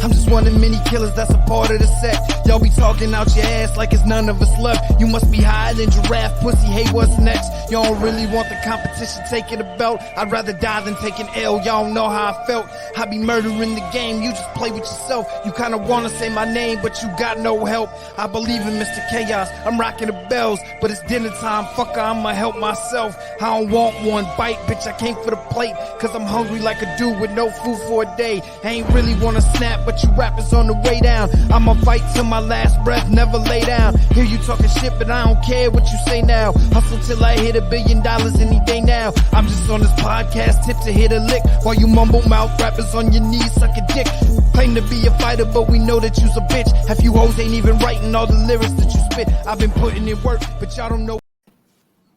I'm just one of many killers that's a part of the set. Y'all be talking out your ass like it's none of us left. You must be higher than giraffe pussy. Hey, what's next? Y'all don't really want the competition taking the belt. I'd rather die than take an L. Y'all don't know how I felt. I be murdering the game. You just play with yourself. You kinda wanna say my name, but you got no help. I believe in Mr. Chaos. I'm rocking the bells, but it's dinner time. Fucker, I'ma help myself. I don't want one bite, bitch. I came for the plate, cause I'm hungry like a dude with no food for a day. I ain't really wanna snap, but you rappers on the way down. I'ma fight till my last breath, never lay down. Hear you talking shit, but I don't care what you say now. Hustle till I hit $1 billion any day now. I'm just on this podcast tip to hit a lick, while you mumble mouth rappers on your knees suck a dick. Claim to be a fighter, but we know that you's a bitch. Half you hoes ain't even writing all the lyrics that you spit. I've been putting in work, but y'all don't know.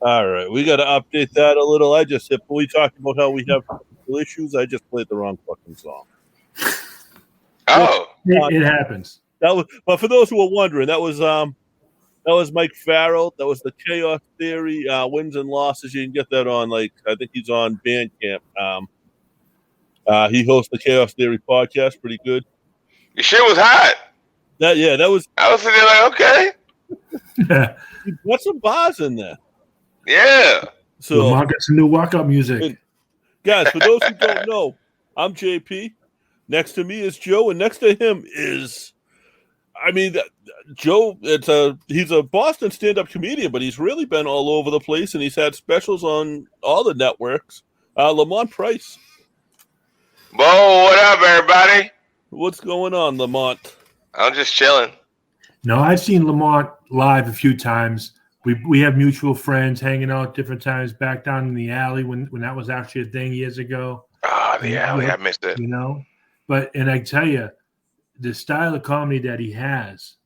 All right, we got to update that a little. We talked about how we have issues. I just played the wrong fucking song. Oh, it happens. But for those who are wondering, that was Mike Farrell. That was the Chaos Theory wins and losses. You can get that on I think he's on Bandcamp. He hosts the Chaos Theory podcast. Pretty good. your shit was hot. That was. I was sitting there like, okay. He got some bars in there. Yeah. So Lamont got some new walk-up music. Guys, for those who don't know, I'm JP. Next to me is Joe, and next to him is, Joe. He's a Boston stand-up comedian, but he's really been all over the place, and he's had specials on all the networks. Lamont Price. Whoa, what up, everybody? What's going on, Lamont? I'm just chilling. No, I've seen Lamont live a few times. We have mutual friends hanging out at different times back down in the alley when that was actually a thing years ago. Oh, the alley. I missed it. And I tell you, the style of comedy that he has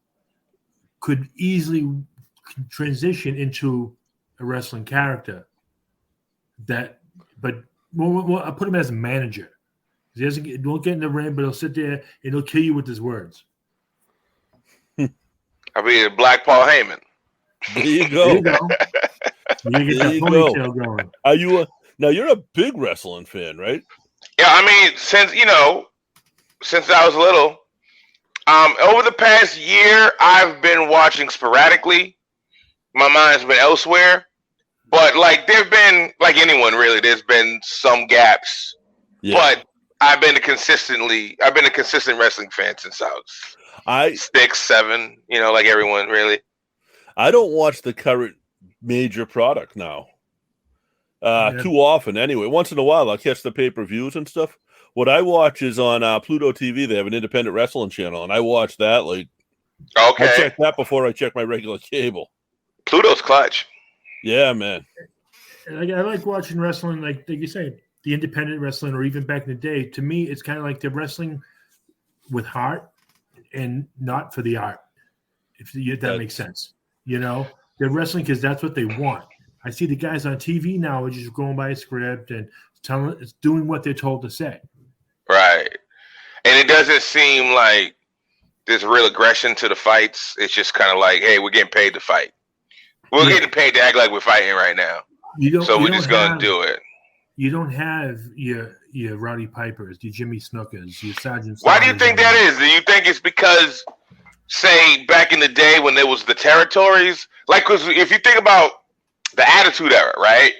could easily transition into a wrestling character. But I'll put him as a manager. He won't get in the ring, but he'll sit there and he'll kill you with his words. I'll be a Black Paul Heyman. There you go. You get that ponytail going. Now you're a big wrestling fan, right? Yeah, since I was little, over the past year, I've been watching sporadically. My mind's been elsewhere, but there've been, like anyone really, there's been some gaps. Yeah. But I've been a consistent wrestling fan since I was 6, 7. Like everyone really. I don't watch the current major product now. Too often anyway. Once in a while I'll catch the pay-per-views and stuff. What I watch is on Pluto TV. They have an independent wrestling channel, and I watch that. Okay. I check that before I check my regular cable. Pluto's clutch. Yeah, man. I like watching wrestling, like you say, the independent wrestling, or even back in the day. To me, it's kind of like they're wrestling with heart and not for the art, if that makes sense. They're wrestling because that's what they want. I see the guys on TV now are just going by a script and doing what they're told to say. Right. And it doesn't seem like there's real aggression to the fights. It's just kind of like, hey, we're getting paid to fight. We're getting paid to act like we're fighting right now. So we're just going to do it. You don't have your Roddy Pipers, your Jimmy Snookers, your Sergeant. Why do you think that is? Do you think it's because, say, back in the day when there was the territories? Because if you think about the Attitude Era, right?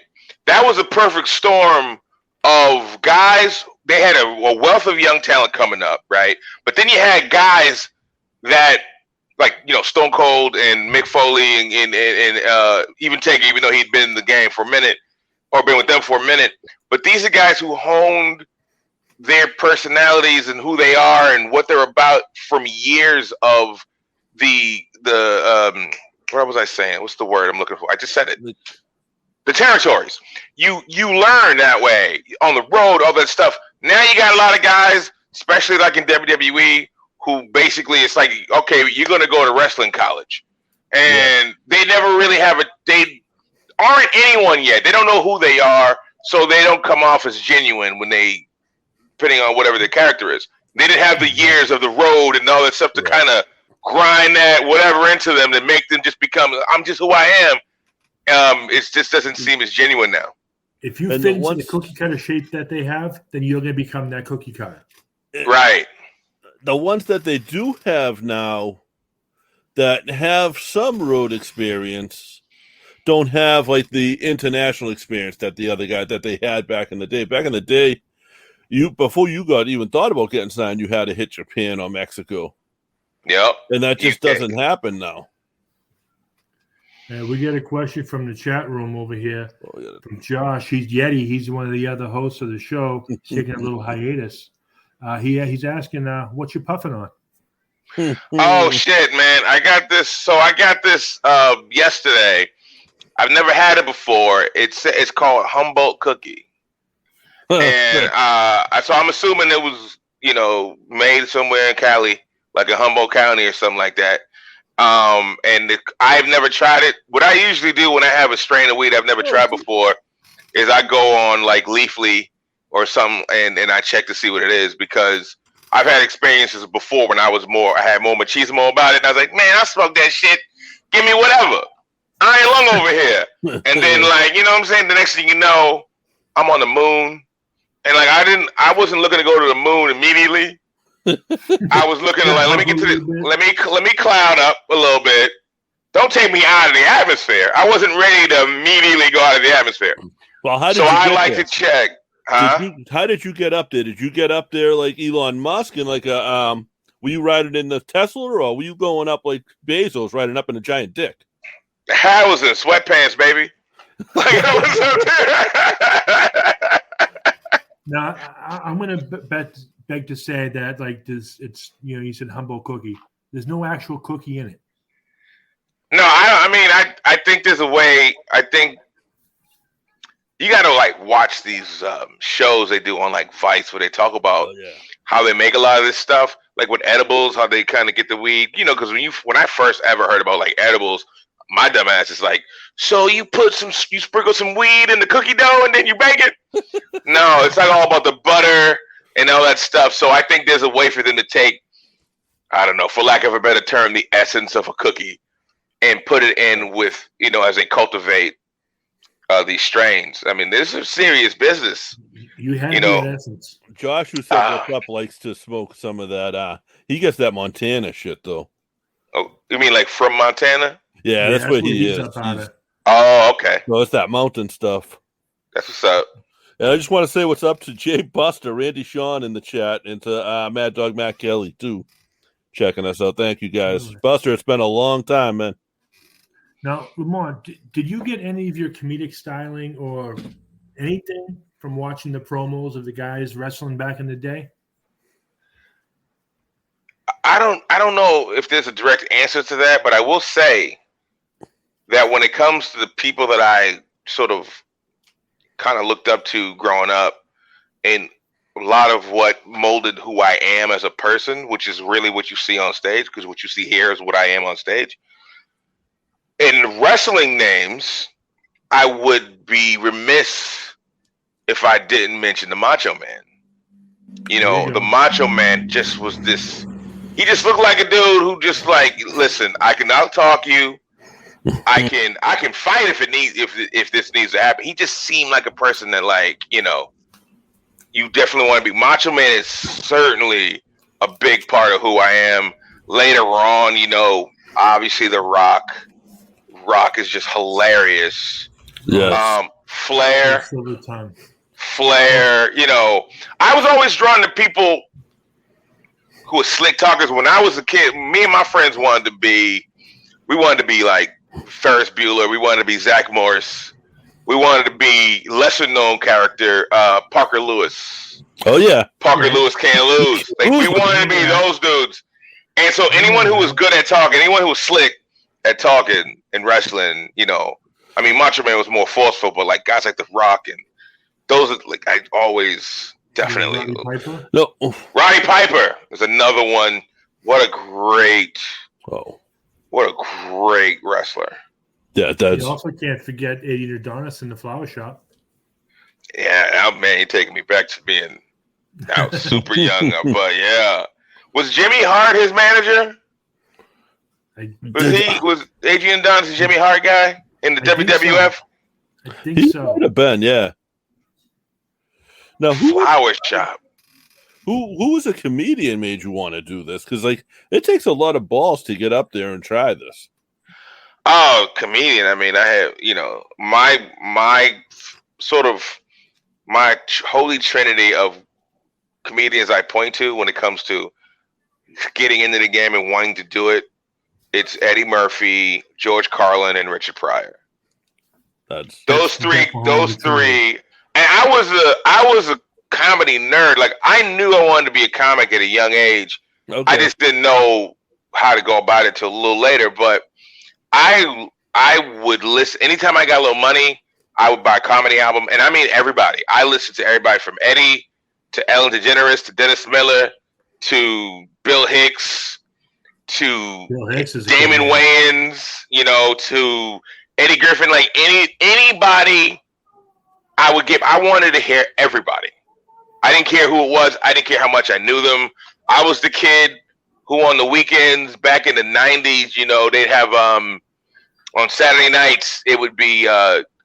That was a perfect storm of guys. They had a wealth of young talent coming up, right? But then you had guys that, Stone Cold and Mick Foley and even Taker, even though he'd been in the game for a minute or been with them for a minute. But these are guys who honed their personalities and who they are and what they're about from years of the what was I saying? What's the word I'm looking for? I just said it. The territories. You learn that way on the road, all that stuff. Now you got a lot of guys, especially like in WWE, who basically it's like, okay, you're going to go to wrestling college. And they never really they aren't anyone yet. They don't know who they are, so they don't come off as genuine when depending on whatever their character is. They didn't have the years of the road and all that stuff to kind of grind that whatever into them to make them just become, I'm just who I am. It just doesn't seem as genuine now. If you fit into the cookie cutter shape that they have, then you're going to become that cookie cutter. Right. the ones that they do have now that have some road experience don't have like the international experience that the other guy that they had back in the day. Back in the day, before you got even thought about getting signed, you had to hit Japan or Mexico. Yep. And that just doesn't happen now. We get a question from the chat room over here from Josh. He's Yeti. He's one of the other hosts of the show. He's taking a little hiatus. He's asking, what you puffing on? Oh shit, man! I got this. So I got this yesterday. I've never had it before. It's called Humboldt Cookie, and so I'm assuming it was made somewhere in Cali, like in Humboldt County or something like that. I've never tried it. What I usually do when I have a strain of weed I've never tried before is I go on like Leafly or something and I check to see what it is, because I've had experiences before when I had more machismo about it. And I was like, man, I smoke that shit. Give me whatever. I ain't long over here. And then like, you know what I'm saying? The next thing you know, I'm on the moon. And like, I wasn't looking to go to the moon immediately. I was looking to like, let me cloud up a little bit. Don't take me out of the atmosphere. I wasn't ready to immediately go out of the atmosphere. Well, to check. Huh? How did you get up there? Did you get up there like Elon Musk and like were you riding in the Tesla, or were you going up like Bezos riding up in a giant dick? I was in sweatpants, baby. Like I was up there. Now I'm gonna beg to say that like this, it's you said Humboldt cookie. There's no actual cookie in it. No, I think there's a way. I think you got to like watch these shows they do on like Vice where they talk about how they make a lot of this stuff, like with edibles, how they kind of get the weed. Because when I first ever heard about like edibles, my dumb ass is like, so you sprinkle some weed in the cookie dough and then you bake it? No, it's like all about the butter and all that stuff. So I think there's a way for them to take, I don't know, for lack of a better term, the essence of a cookie and put it in with, as they cultivate these strains. I mean, this is serious business. You have the essence. Josh, who said what's up, likes to smoke some of that. He gets that Montana shit, though. Oh, you mean like from Montana? Yeah, that's where he is. Oh, okay. So it's that mountain stuff. That's what's up. And I just want to say what's up to Jay Buster, Randy Sean in the chat, and to Mad Dog Matt Kelly, too, checking us out. Thank you, guys. Buster, it's been a long time, man. Now, Lamont, did you get any of your comedic styling or anything from watching the promos of the guys wrestling back in the day? I don't know if there's a direct answer to that, but I will say that when it comes to the people that I sort of kind of looked up to growing up, and a lot of what molded who I am as a person, which is really what you see on stage, because what you see here is what I am on stage. In wrestling names, I would be remiss if I didn't mention the Macho Man. The Macho Man just was this. He just looked like a dude who just like, listen, I can out-talk you. I can fight if this needs to happen. He just seemed like a person that like, you definitely want to be. Macho Man is certainly a big part of who I am. Later on, obviously The Rock. Rock is just hilarious. Yes. Flair. I was always drawn to people who were slick talkers. When I was a kid, me and my friends wanted to be like Ferris Bueller. We wanted to be Zach Morris. We wanted to be lesser known character Parker Lewis. Oh yeah, Parker Lewis can't lose. Like we wanted to be those dudes. And so anyone who was good at talking, anyone who was slick at talking and wrestling, Macho Man was more forceful, but like guys like The Rock and those, like I always definitely. Roddy Piper is another one. What a great wrestler. Yeah, that's. You also can't forget Eddie Adonis in the flower shop. Yeah, man, you're taking me back to being super young, but yeah. Was Jimmy Hart his manager? Was Adrian Adonis Jimmy Hart guy in the WWF? I think so. Might have been, yeah. Now, Flower shop. Who was a comedian made you want to do this? Because like it takes a lot of balls to get up there and try this. Oh, comedian. I mean, I have, my sort of my holy trinity of comedians I point to when it comes to getting into the game and wanting to do it. It's Eddie Murphy, George Carlin, and Richard Pryor. Those three. And I was a comedy nerd. Like I knew I wanted to be a comic at a young age. Okay. I just didn't know how to go about it till a little later. But I would listen anytime I got a little money. I would buy a comedy album, and I mean everybody. I listened to everybody from Eddie to Ellen DeGeneres to Dennis Miller to Bill Hicks to Damon Wayans, to Eddie Griffin. Like anybody, I wanted to hear everybody. I didn't care who it was. I didn't care how much I knew them. I was the kid who on the weekends back in the 90s, they'd have on Saturday nights it would be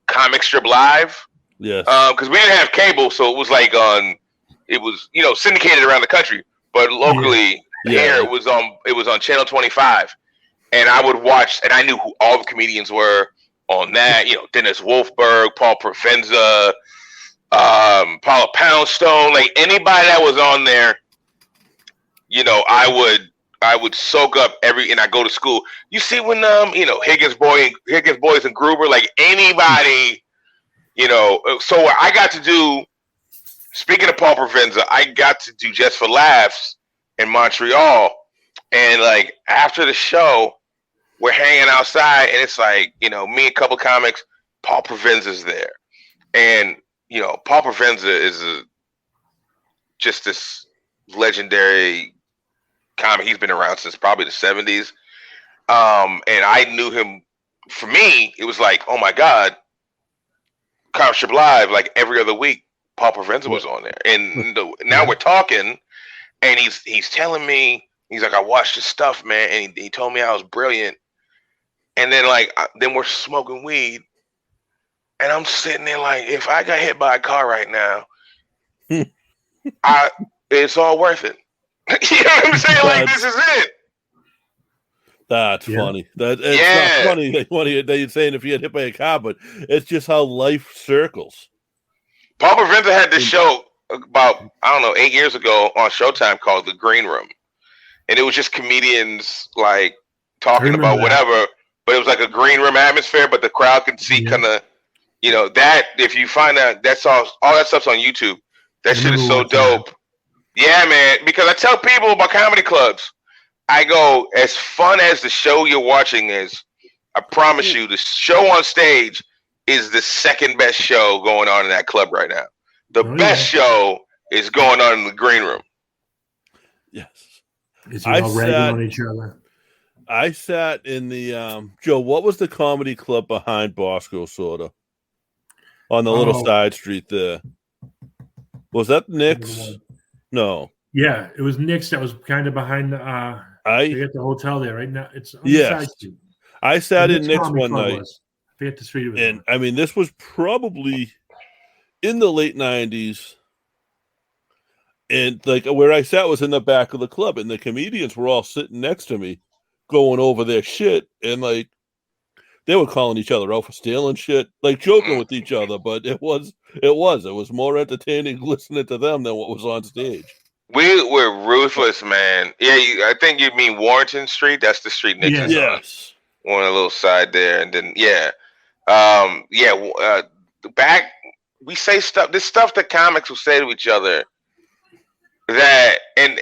Comic Strip Live. Yes. Because we didn't have cable, so it was like syndicated around the country, but locally here it was on Channel 25, and I would watch, and I knew who all the comedians were on that. Dennis Wolfberg, Paul Provenza, Paula Poundstone, like anybody that was on there. I would soak up and I go to school. You see when Higgins Boys and Gruber, like anybody, so I got to do, speaking of Paul Provenza, I got to do Just for Laughs in Montreal. And like after the show, we're hanging outside and it's like, me and a couple comics, Paul Provenza's there. And, Paul Provenza is just this legendary comic. He's been around since probably the 70s. And I knew him. For me, it was like, oh my God, Comic Strip Live, like every other week, Paul Provenza was on there. And now we're talking, and he's telling me, he's like, I watched his stuff, man, and he told me I was brilliant. And then then we're smoking weed, and I'm sitting there like, if I got hit by a car right now, it's all worth it. You know what I'm saying? Like, this is it. That's funny. It's not funny that you're saying if you get hit by a car, but it's just how life circles. Paul Provenza had this show about, 8 years ago on Showtime called The Green Room. And it was just comedians like talking about whatever, but it was like a green room atmosphere, but the crowd could see kind of, that if you find out, that's all that stuff's on YouTube. That shit is so dope. Yeah, man, because I tell people about comedy clubs, I go, as fun as the show you're watching is, I promise you, the show on stage is the second best show going on in that club right now. The best show is going on in the green room. Yes. Is all ragging on each other? I sat in the Joe, what was the comedy club behind Bosco Soda? On the little side street there. Was that Nick's? No. Yeah, it was Nick's that was kind of behind the they got the hotel there right now. It's on the side street. I sat in Nick's one night. I forget the street it was and on. I mean, this was probably in the late 90s. And like where I sat was in the back of the club, and the comedians were all sitting next to me, going over their shit, and like they were calling each other out for stealing shit, like joking with each other. But it was more entertaining listening to them than what was on stage. We were ruthless, man. Yeah, I think you mean Warrington Street. That's the street Nick's is on. On a little side there, and then back we say stuff. This stuff that comics will say to each other. That and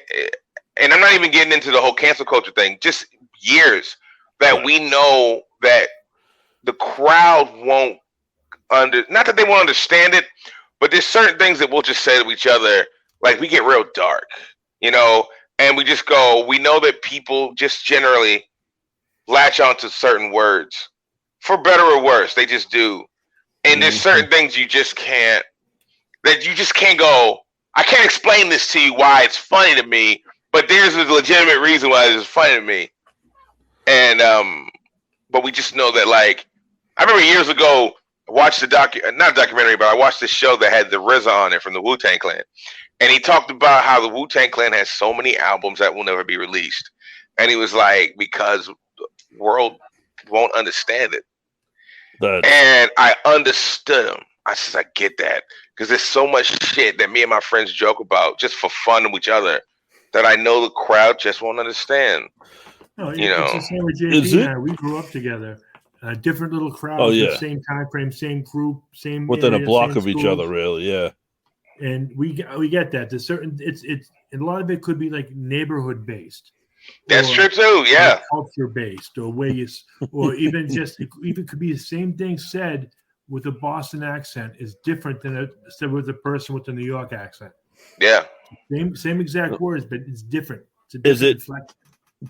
I'm not even getting into the whole cancel culture thing. Just years that we know that the crowd won't not that they won't understand it, but there's certain things that we'll just say to each other. Like we get real dark, and we just go. We know that people just generally latch onto certain words, for better or worse. They just do, and there's certain things you just can't go. I can't explain this to you why it's funny to me, but there's a legitimate reason why it's funny to me. And but we just know that, like, I remember years ago I watched not a documentary, but I watched this show that had the RZA on it from the Wu-Tang Clan. And he talked about how the Wu-Tang Clan has so many albums that will never be released. And he was like, because the world won't understand it. And I understood him. I said, I get that. Because there's so much shit that me and my friends joke about just for fun with each other that I know the crowd just won't understand. No, it's the same with JP and I. We grew up together. Different little crowds, the same time frame, same group, same within area, a block of schools. each other, really, yeah. And we get that. There's certain and a lot of it could be like neighborhood based. That's true too, yeah. Culture based, or ways, or even just it even could be the same thing said with a Boston accent is different than said with a person with a New York accent. Yeah, same exact words, but it's different. It's a different inflection.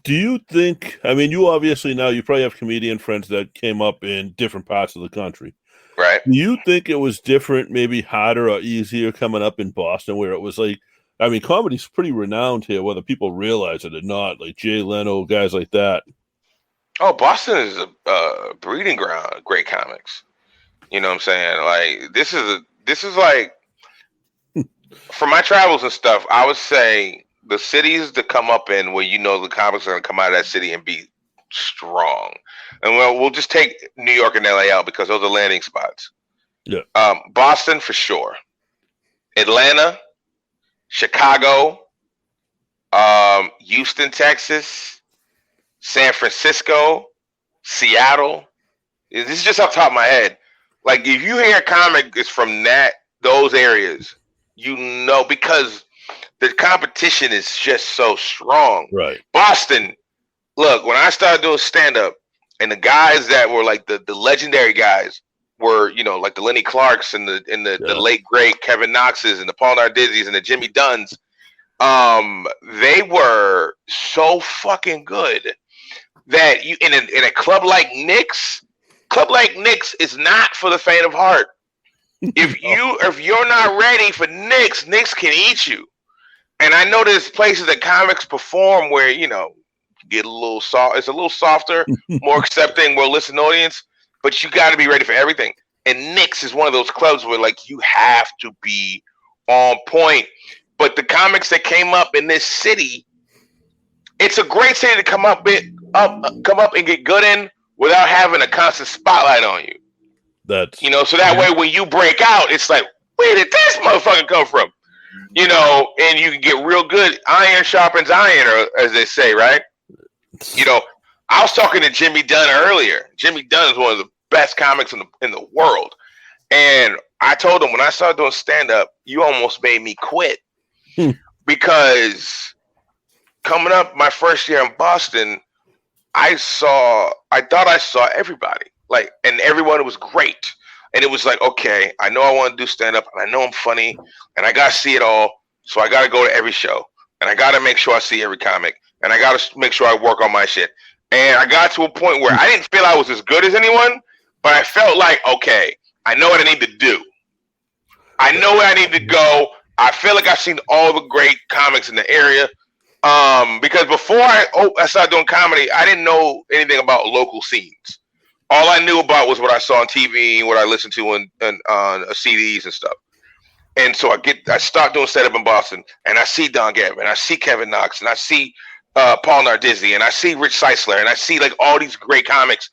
Do you think? I mean, you obviously now you probably have comedian friends that came up in different parts of the country, right? Do you think it was different, maybe harder or easier coming up in Boston, where it was like? I mean, comedy's pretty renowned here, whether people realize it or not. Like Jay Leno, guys like that. Oh, Boston is a breeding ground of great comics. You know what I'm saying? Like this is like for my travels and stuff. I would say the cities to come up in where the comics are going to come out of that city and be strong. And we'll just take New York and LA out because those are landing spots. Yeah. Boston for sure. Atlanta. Chicago, Houston, Texas, San Francisco, Seattle. This is just off the top of my head. Like if you hear a comic is from those areas, because the competition is just so strong. Right. Boston, look, when I started doing stand-up, and the guys that were like the legendary guys were, like the Lenny Clarks and the late great Kevin Knoxes and the Paul Nardizzi's and the Jimmy Dunns. They were so fucking good that you in a club like Nick's is not for the faint of heart. If you're not ready for Nick's can eat you. And I know there's places that comics perform where get a little soft. It's a little softer, more accepting, more listening audience. But you got to be ready for everything. And Nick's is one of those clubs where, like, you have to be on point. But the comics that came up in this city, it's a great city to come up and get good in without having a constant spotlight on you. That's so that way when you break out, it's like, where did this motherfucker come from? And you can get real good. Iron sharpens iron, or as they say, right? I was talking to Jimmy Dunn earlier. Jimmy Dunn is one of the best comics in the world. And I told him when I started doing stand-up, you almost made me quit. Because coming up my first year in Boston, I thought I saw everybody. Like, and everyone was great. And it was like, okay, I know I want to do stand-up, and I know I'm funny, and I got to see it all. So I got to go to every show. And I got to make sure I see every comic. And I got to make sure I work on my shit. And I got to a point where I didn't feel I was as good as anyone, but I felt like, okay, I know what I need to do. I know where I need to go. I feel like I've seen all the great comics in the area. Because before I started doing comedy, I didn't know anything about local scenes. All I knew about was what I saw on TV, what I listened to on CDs and stuff. And so I start doing stand-up in Boston, and I see Don Gavin, and I see Kevin Knox, and I see Paul Nardizzi, and I see Rich Seisler, and I see like all these great comics,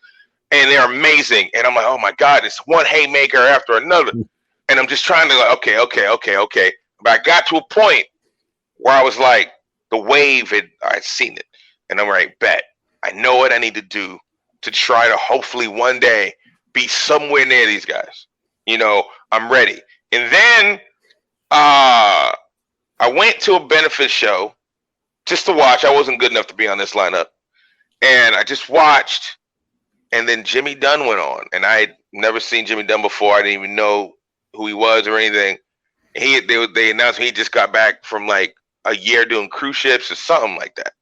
and they're amazing. And I'm like, oh my God, it's one haymaker after another. And I'm just trying to like, okay. But I got to a point where I was like, the wave I'd seen it. And I'm like, bet. I know what I need to do to try to hopefully one day be somewhere near these guys. I'm ready. And then I went to a benefit show just to watch. I wasn't good enough to be on this lineup. And I just watched. And then Jimmy Dunn went on. And I had never seen Jimmy Dunn before. I didn't even know who he was or anything. They announced he just got back from like a year doing cruise ships or something like that.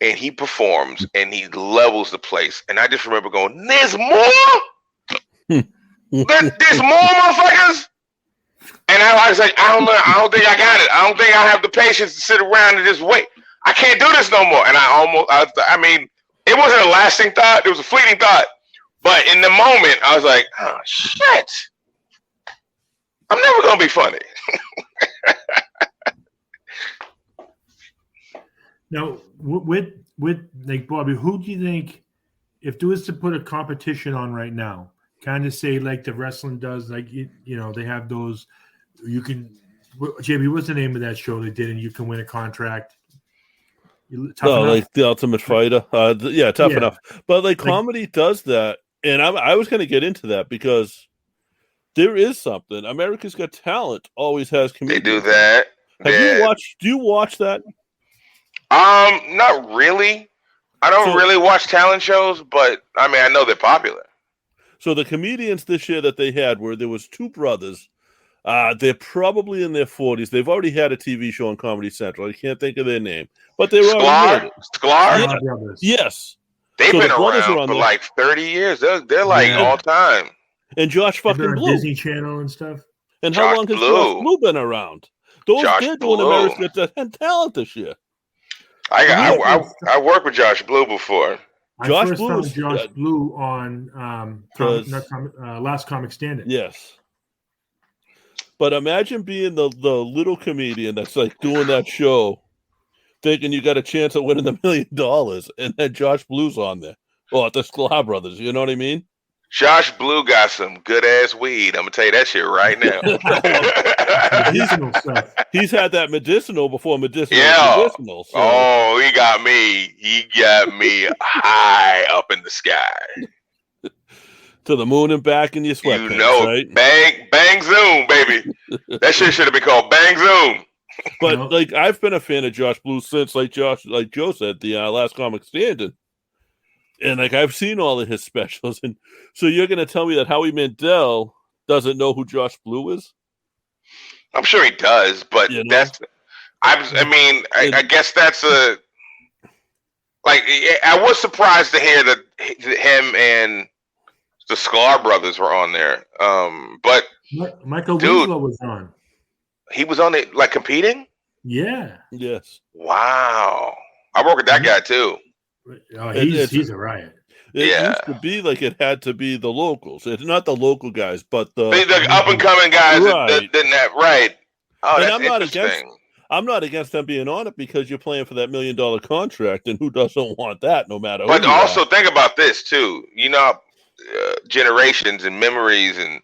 And he performs and he levels the place. And I just remember going, there's more? There's more motherfuckers? And I was like, I don't know. I don't think I got it. I don't think I have the patience to sit around and just wait. I can't do this no more. And I mean, it wasn't a lasting thought. It was a fleeting thought. But in the moment, I was like, oh, shit. I'm never going to be funny. Now, with like Bobby, who do you think, if there was to put a competition on right now, kind of say like the wrestling does, like they have those, you can, JB, what's the name of that show they did, and you can win a contract? Tough Enough? Like the Ultimate Fighter. Tough enough. But like comedy does that, and I was going to get into that because there is something. America's Got Talent always has comedians. They do that. You watched? Do you watch that? Not really. I don't really watch talent shows, but I mean, I know they're popular. So the comedians this year that they had, where there was two brothers, they're probably in their 40s. They've already had a TV show on Comedy Central. I can't think of their name, but they were already Sklar? Yes. They've been around for like 30 years. They're like all time. And Josh fucking Blue. Disney Channel and stuff. And how long has Josh Blue been around? They're doing America's Got Talent this year. I worked with Josh Blue before. I first found Josh Blue on Last Comic Standing. Yes. But imagine being the little comedian that's like doing that show, thinking you got a chance of winning $1 million, and then Josh Blue's on there. Well, the Sklar brothers, you know what I mean? Josh Blue got some good ass weed. I'm gonna tell you that shit right now. He's had that medicinal before medicinal. So. Oh, he got me high up in the sky. To the moon and back in your sweatpants, you know, right? Bang zoom, baby. That shit should have been called Bang Zoom. But like, I've been a fan of Josh Blue since, like Joe said, the Last Comic Standing. And like, I've seen all of his specials, and so you're going to tell me that Howie Mandel doesn't know who Josh Blue is? I'm sure he does, but I guess that's I was surprised to hear that him and the Sklar brothers were on there. But Michael Winslow was on. He was on it, like competing? Yeah. Yes. Wow. I work with that guy too. Oh, he's a riot. It used to be like it had to be the locals. It's not the local guys, but the up and coming guys. Right. Oh, and that's I'm not against them being on it because you're playing for that $1 million contract, and who doesn't want that? No matter. But also think about this too. You know, generations and memories, and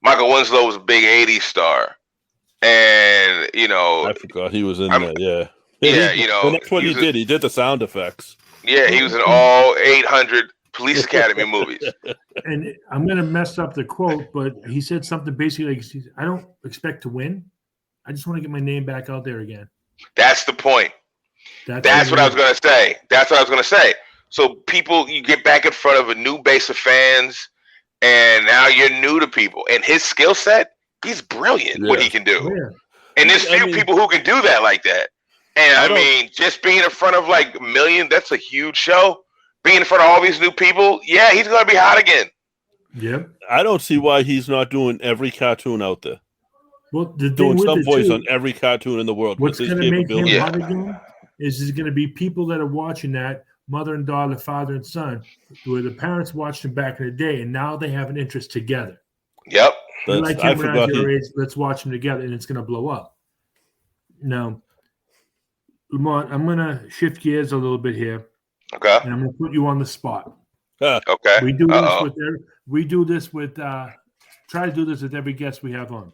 Michael Winslow was a big '80s star, and I forgot he was in there. Yeah. And that's what he did. He did the sound effects. Yeah, he was in all 800 Police Academy movies. And I'm going to mess up the quote, but he said something basically like, I don't expect to win. I just want to get my name back out there again. That's the point. That's what I was going to say. So you get back in front of a new base of fans, and now you're new to people. And his skill set, he's brilliant, what he can do. Yeah. And there's few people who can do that like that. And just being in front of like a million, that's a huge show. Being in front of all these new people, yeah, he's going to be hot again. Yep. I don't see why he's not doing every cartoon out there. Well, doing some voice on every cartoon in the world. What's going to make him hot again is there's going to be people that are watching that, mother and daughter, father and son, where the parents watched him back in the day, and now they have an interest together. Yep. Like him around your age, let's watch them together, and it's going to blow up. Now, Lamont, I'm going to shift gears a little bit here. Okay. And I'm going to put you on the spot. Okay. We do this with try to do this with every guest we have on.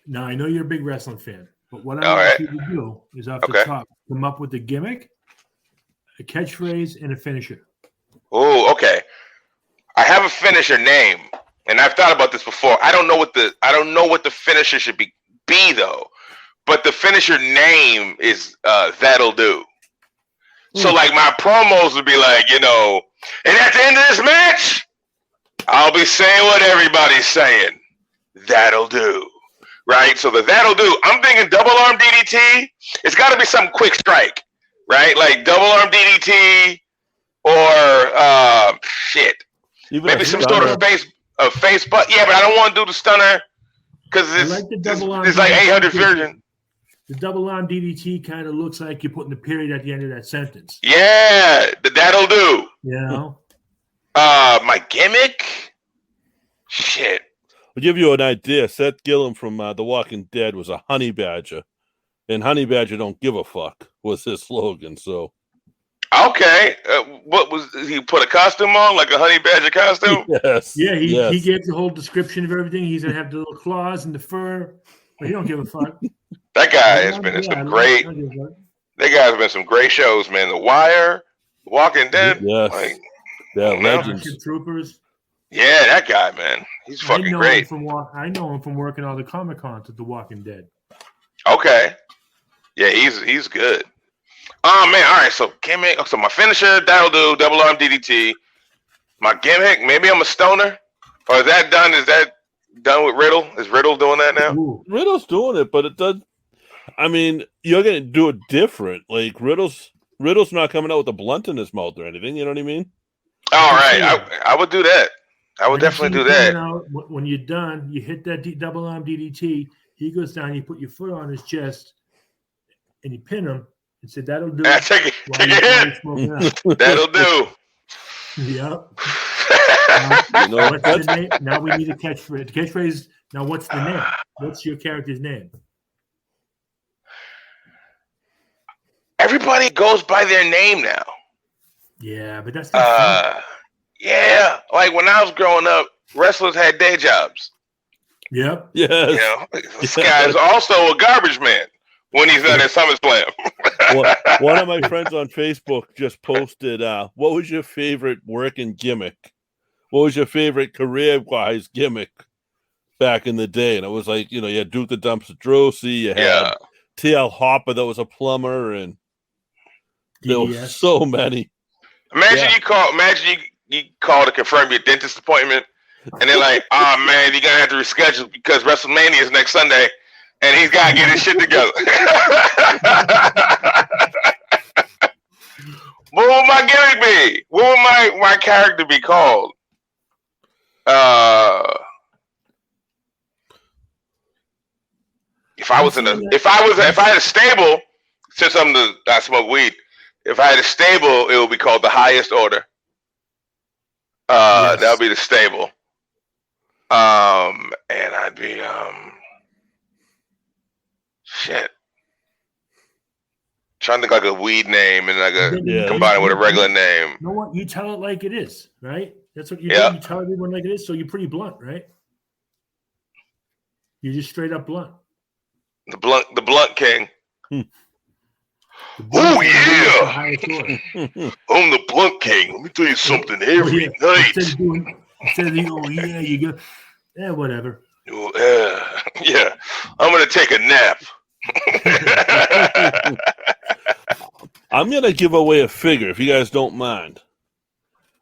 Now, I know you're a big wrestling fan, but what I want you to do is off the top, come up with a gimmick, a catchphrase, and a finisher. Oh, okay. I have a finisher name, and I've thought about this before. I don't know what the finisher should be though. But the finisher name is That'll Do. So like my promos would be like, and at the end of this match, I'll be saying what everybody's saying. That'll do. Right? So That'll Do. I'm thinking double arm DDT. It's got to be some quick strike. Right? Like double arm DDT or maybe some sort of face butt. Yeah, but I don't want to do the stunner because it's like 800 version. The double arm DDT kind of looks like you're putting the period at the end of that sentence. Yeah, That'll Do. My gimmick? Shit. I'll give you an idea. Seth Gillum from The Walking Dead was a honey badger. And Honey Badger don't give a fuck was his slogan. So Okay, what was he put a costume on, like a honey badger costume? yes, Yeah, he yes. gave the whole description of everything. He's gonna have the little claws and the fur, but he don't give a fuck. That guy has been in some great. That guy's been some great shows, man. The Wire, Walking Dead, Yes. like, Yeah, legends. Starship Troopers. yeah, that guy, man, he's fucking great. I know him from working all the Comic Cons at The Walking Dead. Okay, yeah, he's good. Oh man, all right. So gimmick. So my finisher, that'll do. Double arm DDT. My gimmick, maybe I'm a stoner. Or is that done? Is that done with Riddle? Is Riddle doing that now? Ooh. Riddle's doing it, but it does. I mean, you're gonna do it different. Like Riddle's not coming out with a blunt in his mouth or anything. You know what I mean? All right, I would do that. I would definitely do that. Out, when you're done, you hit that double arm DDT. He goes down. You put your foot on his chest, and you pin him. And said that'll do. Take it. That'll do. Yep. What's the name? Now we need a catchphrase. Catchphrase. Now, what's the name? What's your character's name? Everybody goes by their name now. Yeah, but that's not fun. Yeah. Like when I was growing up, wrestlers had day jobs. Yep. Yes. You know, this guy's also a garbage man when he's not at SummerSlam. One of my friends on Facebook just posted, what was your favorite working gimmick? What was your favorite career-wise gimmick back in the day? And it was like, you had Duke the Dumpster Drosy, you had T.L. Hopper that was a plumber, and there were so many. Imagine you call to confirm your dentist appointment, and they're like, "Oh man, you're gonna have to reschedule because WrestleMania is next Sunday, and he's gotta get his shit together." What would my gimmick be? What would my character be called? If I had a stable, since I smoke weed. If I had a stable, it would be called the Highest Order. That would be the stable. And I'd be shit. Trying to think like a weed name and like combine it with a regular name. You know what? You tell it like it is, right? That's what you do. You tell everyone like it is, so you're pretty blunt, right? You're just straight up blunt. The blunt king. Oh yeah! I'm the blunt king. Let me tell you something. Every night. Instead of you go, whatever. Yeah. I'm gonna take a nap. I'm gonna give away a figure if you guys don't mind.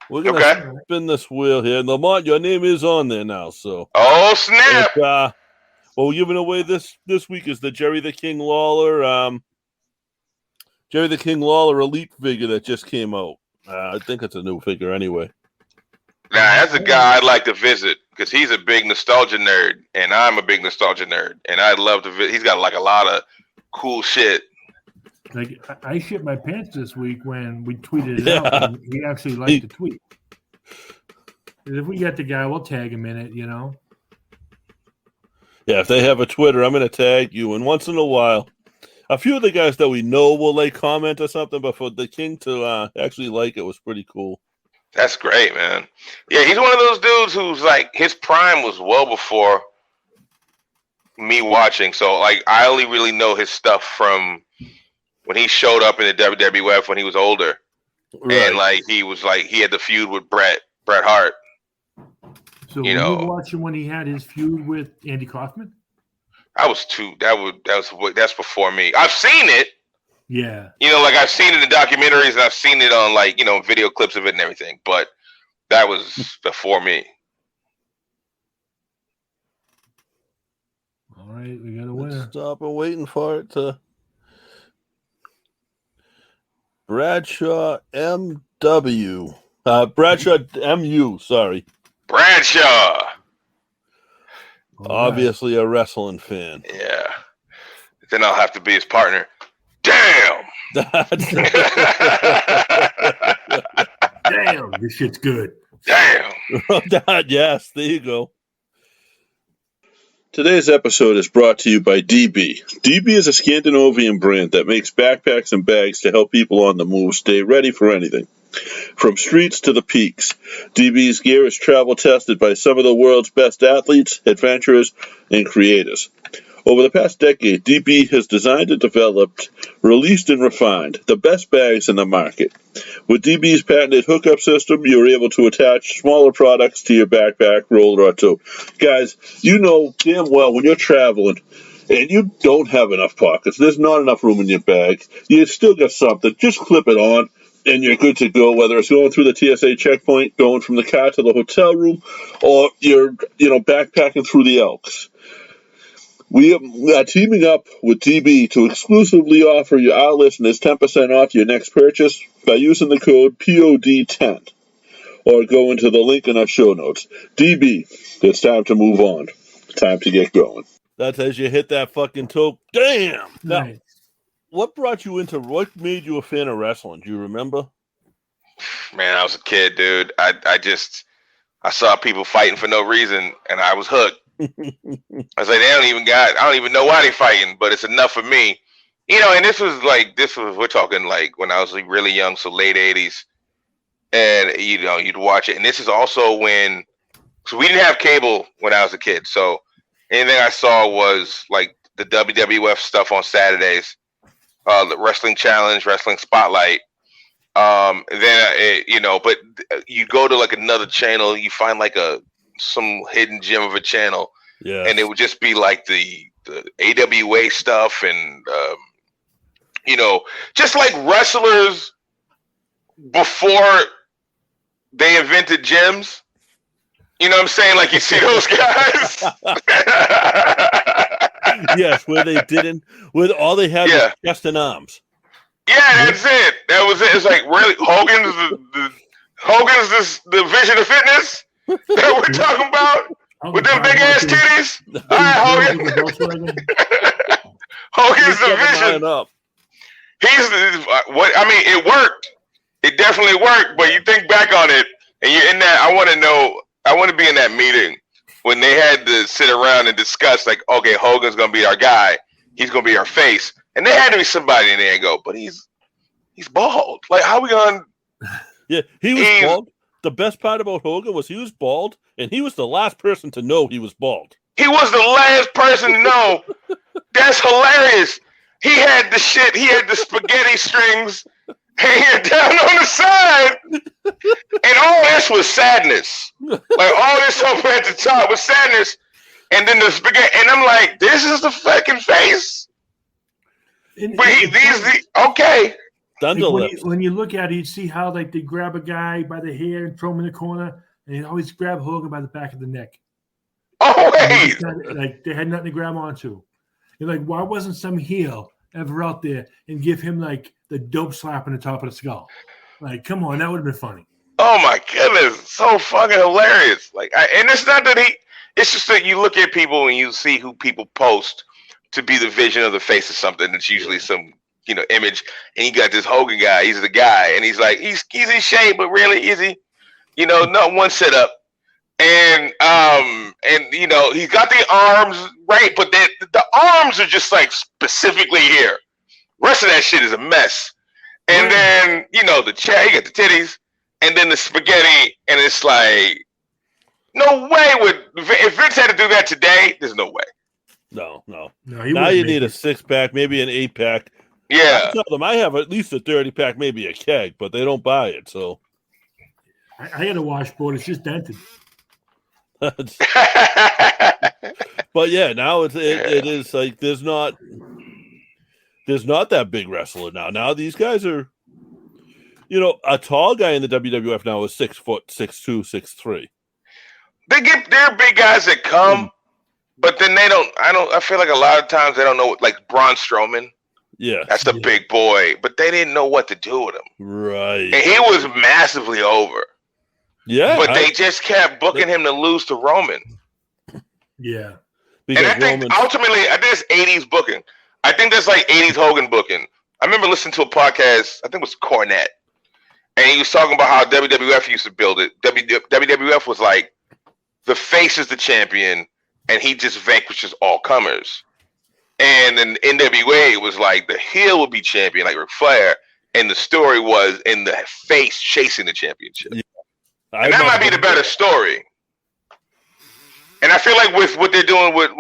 We're gonna spin this wheel here. Lamont, your name is on there now, so. Oh snap! What we're giving away this week is the Jerry the King Lawler Elite figure that just came out. I think it's a new figure anyway. Now, that's a guy I'd like to visit because he's a big nostalgia nerd, and I'm a big nostalgia nerd, and I'd love to visit. He's got like a lot of cool shit. Like I shit my pants this week when we tweeted it out. And he actually liked the tweet. If we get the guy, we'll tag him in it. Yeah, if they have a Twitter, I'm going to tag you. And once in a while, a few of the guys that we know will comment or something, but for the King to actually like it was pretty cool. That's great, man. Yeah, he's one of those dudes who's like his prime was well before me watching. So like I only really know his stuff from when he showed up in the WWF when he was older. Right. And like he had the feud with Bret Hart. So you watching when he had his feud with Andy Kaufman? That's before me. I've seen it. Yeah. Like I've seen it in documentaries and I've seen it on video clips of it and everything, but that was before me. All right, we got a winner. Stop and waiting for it to Bradshaw MW. Bradshaw MU, sorry. Bradshaw. Obviously a wrestling fan. Yeah. Then I'll have to be his partner. Damn. Damn, this shit's good. Damn. Yes, there you go. Today's episode is brought to you by DB. DB is a Scandinavian brand that makes backpacks and bags to help people on the move stay ready for anything. From streets to the peaks, DB's gear is travel tested by some of the world's best athletes, adventurers, and creators. Over the past decade, DB has designed and developed, released and refined the best bags in the market. With DB's patented hookup system, you're able to attach smaller products to your backpack, roller, or tote. Guys, you know damn well when you're traveling and you don't have enough pockets, there's not enough room in your bag, you still got something, just clip it on, and you're good to go, whether it's going through the TSA checkpoint, going from the car to the hotel room, or you're backpacking through the Elks. We are teaming up with DB to exclusively offer our listeners 10% off your next purchase by using the code POD10 or go into the link in our show notes. DB, it's time to move on. Time to get going. That's as you hit that fucking toe. Damn! Now, Nice. what made you a fan of wrestling? Do you remember? Man, I was a kid, dude. I saw people fighting for no reason, and I was hooked. I was like, I don't even know why they fighting, but it's enough for me. And we're talking like when I was like really young, so late 80s. And, you'd watch it. And this is also so we didn't have cable when I was a kid. So anything I saw was like the WWF stuff on Saturdays, the Wrestling Challenge, Wrestling Spotlight. But you go to like another channel, you find like some hidden gem of a channel, and it would just be like the AWA stuff, and just like wrestlers before they invented gyms. You know what I'm saying? Like you see those guys. Yes, where all they had was chest and arms. Yeah, that's it. That was it. It's like really Hogan's the vision of fitness that we're talking about with them big ass titties. All right, Hogan. Hogan's the vision. It worked. It definitely worked. But you think back on it, and you're in that. I want to be in that meeting when they had to sit around and discuss, like, okay, Hogan's gonna be our guy. He's gonna be our face, and there had to be somebody in there and go, but he's bald. Like, how we gonna? Yeah, he was bald. The best part about Hogan was he was bald, and he was the last person to know he was bald. He was the last person to know. That's hilarious. He had the shit. He had the spaghetti strings hanging down on the side, and all this was sadness. Like all this up at the top was sadness, and then the spaghetti. And I'm like, this is the fucking face. Okay. When you look at it, you see how like they grab a guy by the hair and throw him in the corner, and they always grab Hogan by the back of the neck. Always. Like they had nothing to grab onto. You're like, why wasn't some heel ever out there and give him like the dope slap on the top of the skull? Like, come on, that would have been funny. Oh my goodness, so fucking hilarious. Like, and it's not that it's just that you look at people and you see who people post to be the vision of the face of something. It's usually some image, and you got this Hogan guy. He's the guy, and he's like he's in shape, but really is he? Not one sit up, and he's got the arms right, but the arms are just like specifically here. Rest of that shit is a mess. And then the chair, you got the titties, and then the spaghetti, and it's like no way if Vince had to do that today, there's no way. No. Now you need a 6-pack, maybe an 8-pack. Yeah. I tell them I have at least a 30-pack, maybe a keg, but they don't buy it. So I got a washboard. It's just dented. But yeah, now it is like there's not that big wrestler now. Now these guys are, a tall guy in the WWF now is 6 foot, 6'2", 6'3". They're big guys that come, but then they don't. I feel like a lot of times they don't know. Like Braun Strowman. Yeah, that's the big boy, but they didn't know what to do with him. Right, and he was massively over. Yeah, but they just kept booking him to lose to Roman. Yeah, because and I think ultimately, I think it's 80s booking. I think that's like 80s Hogan booking. I remember listening to a podcast. I think it was Cornette, and he was talking about how WWF used to build it. WWF was like the face is the champion, and he just vanquishes all comers. And in NWA, it was like the heel would be champion, like Ric Flair, and the story was in the face chasing the championship. Yeah. And that might be the better story. And I feel like with what they're doing with,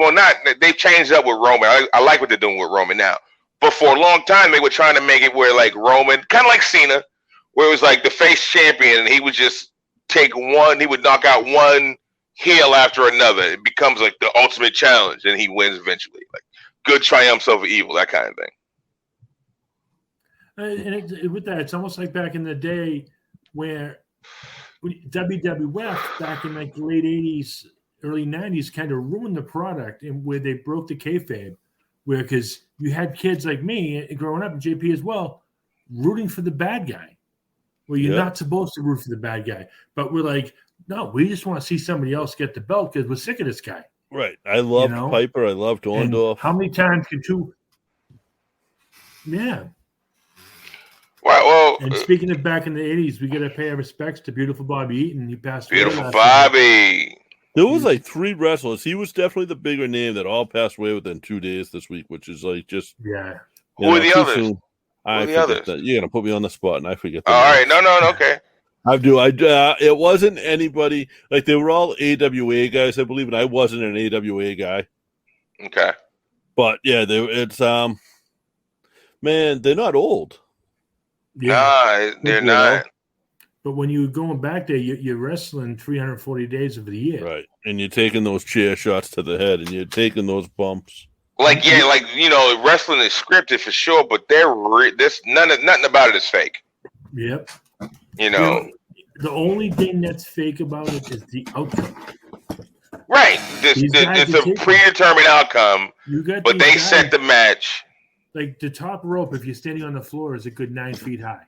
they've changed up with Roman. I like what they're doing with Roman now. But for a long time, they were trying to make it where like Roman, kind of like Cena, where it was like the face champion, and he would just he would knock out one heel after another. It becomes like the ultimate challenge, and he wins eventually. Like good triumphs over evil, that kind of thing. And with that, it's almost like back in the day where WWF, back in like the late 80s, early 90s, kind of ruined the product, and where they broke the kayfabe, because you had kids like me growing up, and JP as well, rooting for the bad guy. Well, you're not supposed to root for the bad guy, but we're like, no, we just want to see somebody else get the belt because we're sick of this guy. Right. I loved Piper. I loved Orndorff. How many times can two? Yeah. Well, and speaking of back in the 80s, we got to pay our respects to beautiful Bobby Eaton. He passed away. Beautiful Bobby. There was like 3 wrestlers. He was definitely the bigger name that all passed away within 2 days this week, which is like just Who are the others? Who are the others? You're gonna put me on the spot, and I forget. All right, no, okay. I do. It wasn't anybody like they were all AWA guys, I believe, and I wasn't an AWA guy. Okay, but yeah, it's man, they're not old. Yeah. Nah, they're not. But when you're going back there, you're wrestling 340 days of the year. Right. And you're taking those chair shots to the head, and you're taking those bumps. Like, yeah, like, wrestling is scripted for sure, but nothing about it is fake. Yep. The only thing that's fake about it is the outcome. Right. It's a predetermined outcome, but they set the match. Like the top rope, if you're standing on the floor, is a good 9 feet high.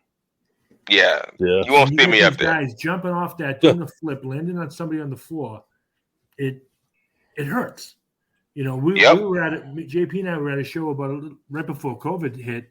Yeah. You won't see me up there. Guys jumping off that, doing a flip, landing on somebody on the floor. It hurts. We were at it. JP and I were at a show right before COVID hit,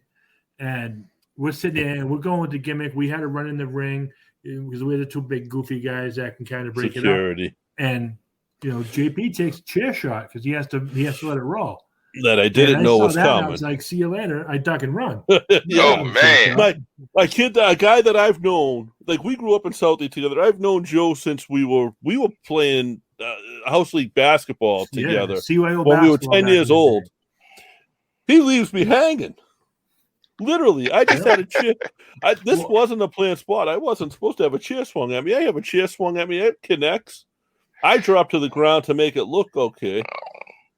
and we're sitting there and we're going with the gimmick. We had to run in the ring because we had the 2 big goofy guys that can kind of break it up. And JP takes a chair shot because he has to let it roll. That I didn't know was coming. I was like, "See you later." I duck and run. Oh man, my kid, a guy that I've known, like we grew up in Southie together. I've known Joe since we were playing house league basketball together when we were 10 years old. He leaves me hanging. Literally, I just had a chair. This wasn't a planned spot. I wasn't supposed to have a chair swung at me. I have a chair swung at me. It connects. I drop to the ground to make it look okay,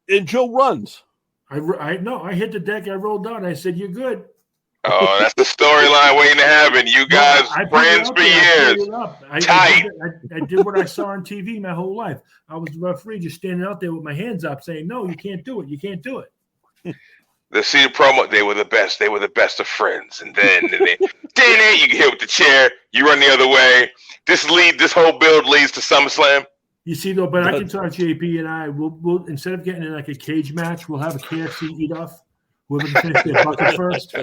and Joe runs. I hit the deck. I rolled down. I said, "You're good." Oh, that's the storyline waiting to happen. You guys, friends for years. Tight. I did what I saw on TV my whole life. I was the referee, just standing out there with my hands up, saying, "No, you can't do it. You can't do it." The scene promo. They were the best. They were the best of friends. And then, you get hit with the chair. You run the other way. This whole build leads to SummerSlam. You see, though, but I can talk JP and I. We'll instead of getting in like a cage match, we'll have a KFC eat-off. Whoever can finish their bucket first.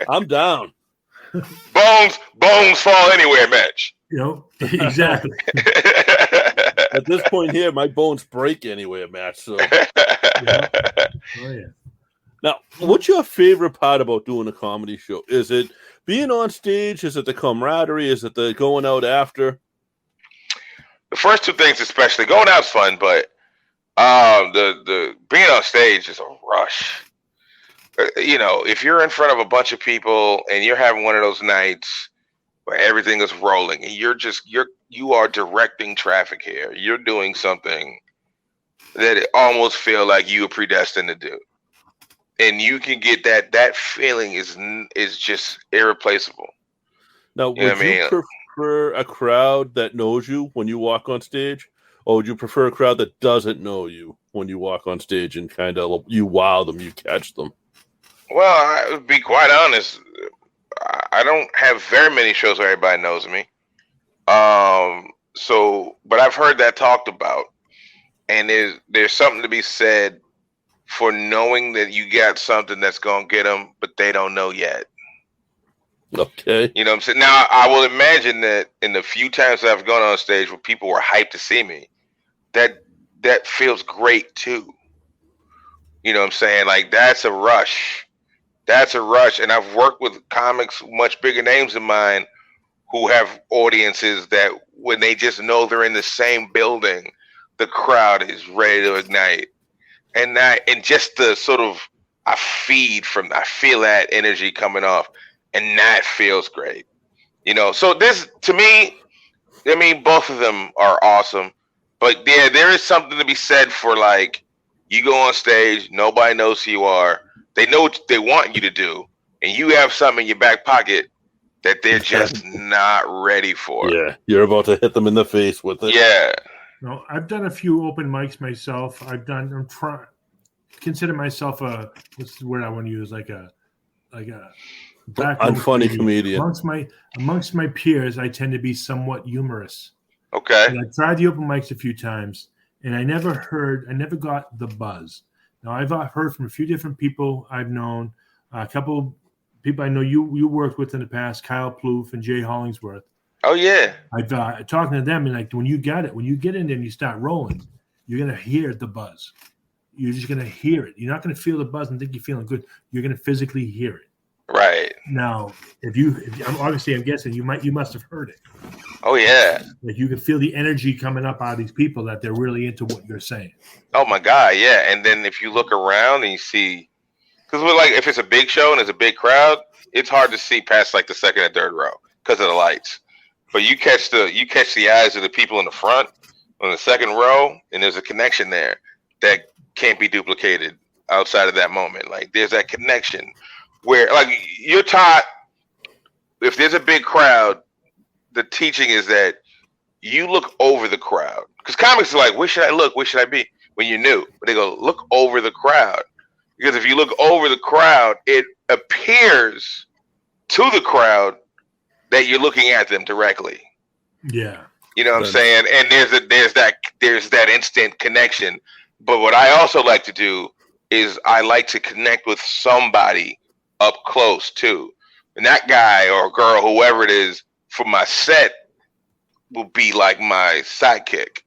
I'm down. Bones fall anywhere match. Exactly. At this point here, my bones break anywhere match. So. Yeah. Oh yeah. Now, what's your favorite part about doing a comedy show? Is it being on stage? Is it the camaraderie? Is it the going out after? The first 2 things, especially going out's fun, but the being on stage is a rush. If you're in front of a bunch of people and you're having one of those nights where everything is rolling and you are directing traffic here, you're doing something that it almost feel like you were predestined to do, and you can get that feeling is just irreplaceable. Now, would you prefer a crowd that knows you when you walk on stage, or would you prefer a crowd that doesn't know you when you walk on stage and kind of you wow them, you catch them? Well, I would be quite honest. I don't have very many shows where everybody knows me. But I've heard that talked about, and there's something to be said for knowing that you got something that's gonna get them, but they don't know yet. Okay. You know what I'm saying? Now, I will imagine that in the few times that I've gone on stage where people were hyped to see me, that that feels great too. You know what I'm saying? Like, that's a rush. That's a rush. And I've worked with comics much bigger names than mine who have audiences that when they just know they're in the same building, the crowd is ready to ignite. And just the sort of, I feel that energy coming off, and that feels great. You know, so this, to me, I mean, both of them are awesome. But yeah, there is something to be said for, like, you go on stage, nobody knows who you are. They know what they want you to do, and you have something in your back pocket that they're just not ready for. Yeah, you're about to hit them in the face with it. Yeah. No, I've done a few open mics myself. Consider myself what's the word I want to use, like a unfunny comedian. Amongst my peers, I tend to be somewhat humorous. Okay. And I tried the open mics a few times, and I never got the buzz. Now, I've heard from a few different people I've known, a couple people I know you worked with in the past, Kyle Plouffe and Jay Hollingsworth. Oh, yeah. I've talking to them, and like when you get in there and you start rolling, you're going to hear the buzz. You're just going to hear it. You're not going to feel the buzz and think you're feeling good. You're going to physically hear it. Right. Now, I'm guessing you must have heard it. Oh, yeah. Like, you can feel the energy coming up out of these people that they're really into what you're saying. Oh my God, yeah. And then if you look around and you see, because like if it's a big show and there's a big crowd, it's hard to see past like the second and third row because of the lights. But you catch the eyes of the people in the front on the second row, and there's a connection there that can't be duplicated outside of that moment. Like, there's that connection where, like, you're taught, if there's a big crowd, the teaching is that you look over the crowd. Because comics are like, where should I look? Where should I be? When you're new. But they go, look over the crowd. Because if you look over the crowd, it appears to the crowd that you're looking at them directly. Yeah. You know what I'm saying? And there's that instant connection. But what I also like to do is I like to connect with somebody up close too. And that guy or girl, whoever it is, for my set will be like my sidekick.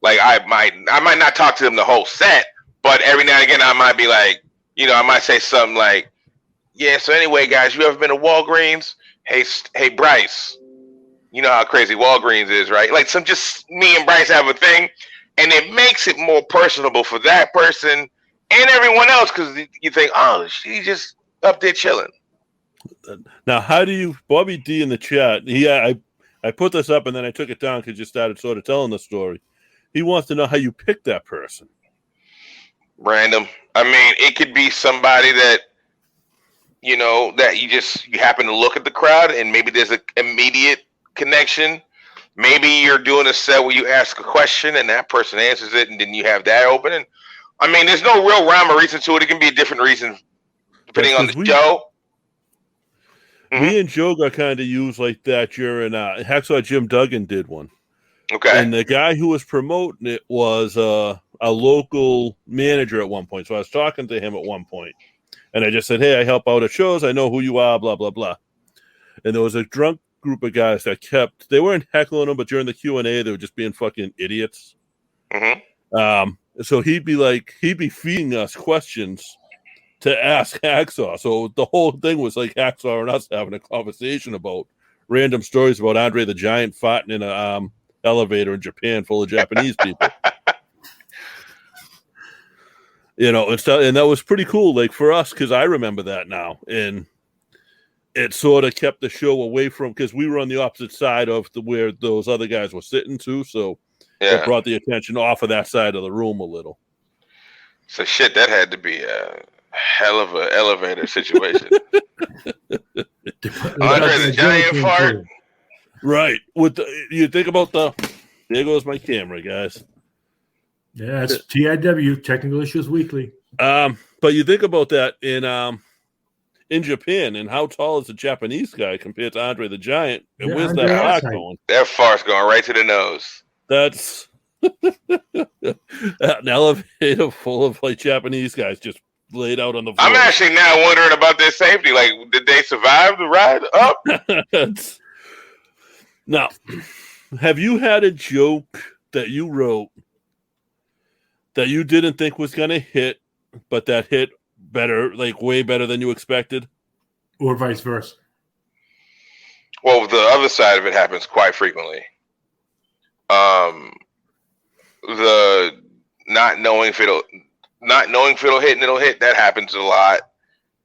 Like, I might not talk to them the whole set, but every now and again I might be like, you know, I might say something like, yeah, so anyway, guys, you ever been to Walgreens? Hey, Bryce, you know how crazy Walgreens is, right? Like, just me and Bryce have a thing, and it makes it more personable for that person and everyone else, because you think, oh, she's just up there chilling. Now, how do you, Bobby D in the chat, I put this up and then I took it down because you started sort of telling the story. He wants to know how you picked that person. Random. I mean, it could be somebody that, you know, that you happen to look at the crowd and maybe there's an immediate connection. Maybe you're doing a set where you ask a question and that person answers it, and then you have that opening. I mean, there's no real rhyme or reason to it. It can be a different reason depending on the show. Me and Joe got kind of used like that during Hacksaw Jim Duggan did one. Okay. And the guy who was promoting it was a local manager at one point. So I was talking to him at one point. And I just said, hey, I help out at shows. I know who you are, blah, blah, blah. And there was a drunk group of guys that they weren't heckling him, but during the Q&A, they were just being fucking idiots. So he'd be feeding us questions to ask Hacksaw. So the whole thing was like Hacksaw and us having a conversation about random stories about Andre the Giant fighting in a elevator in Japan full of Japanese people. You know, and that was pretty cool, like, for us, because I remember that now. And it sort of kept the show away from, because we were on the opposite side of where those other guys were sitting too. So it brought the attention off of that side of the room a little. So shit, that had to be a hell of an elevator situation. Andre the Giant fart. Right. You think about there goes my camera, guys. Yeah, it's TIW, Technical Issues Weekly. But you think about that in Japan, and how tall is the Japanese guy compared to Andre the Giant? And where's that fart going? That fart's going right to the nose. That's an elevator full of like Japanese guys just laid out on the floor. I'm actually now wondering about their safety. Like, did they survive the ride up? Now, have you had a joke that you wrote that you didn't think was going to hit, but that hit better, like way better than you expected? Or vice versa? Well, the other side of it happens quite frequently. The not knowing if it'll hit and it'll hit, that happens a lot.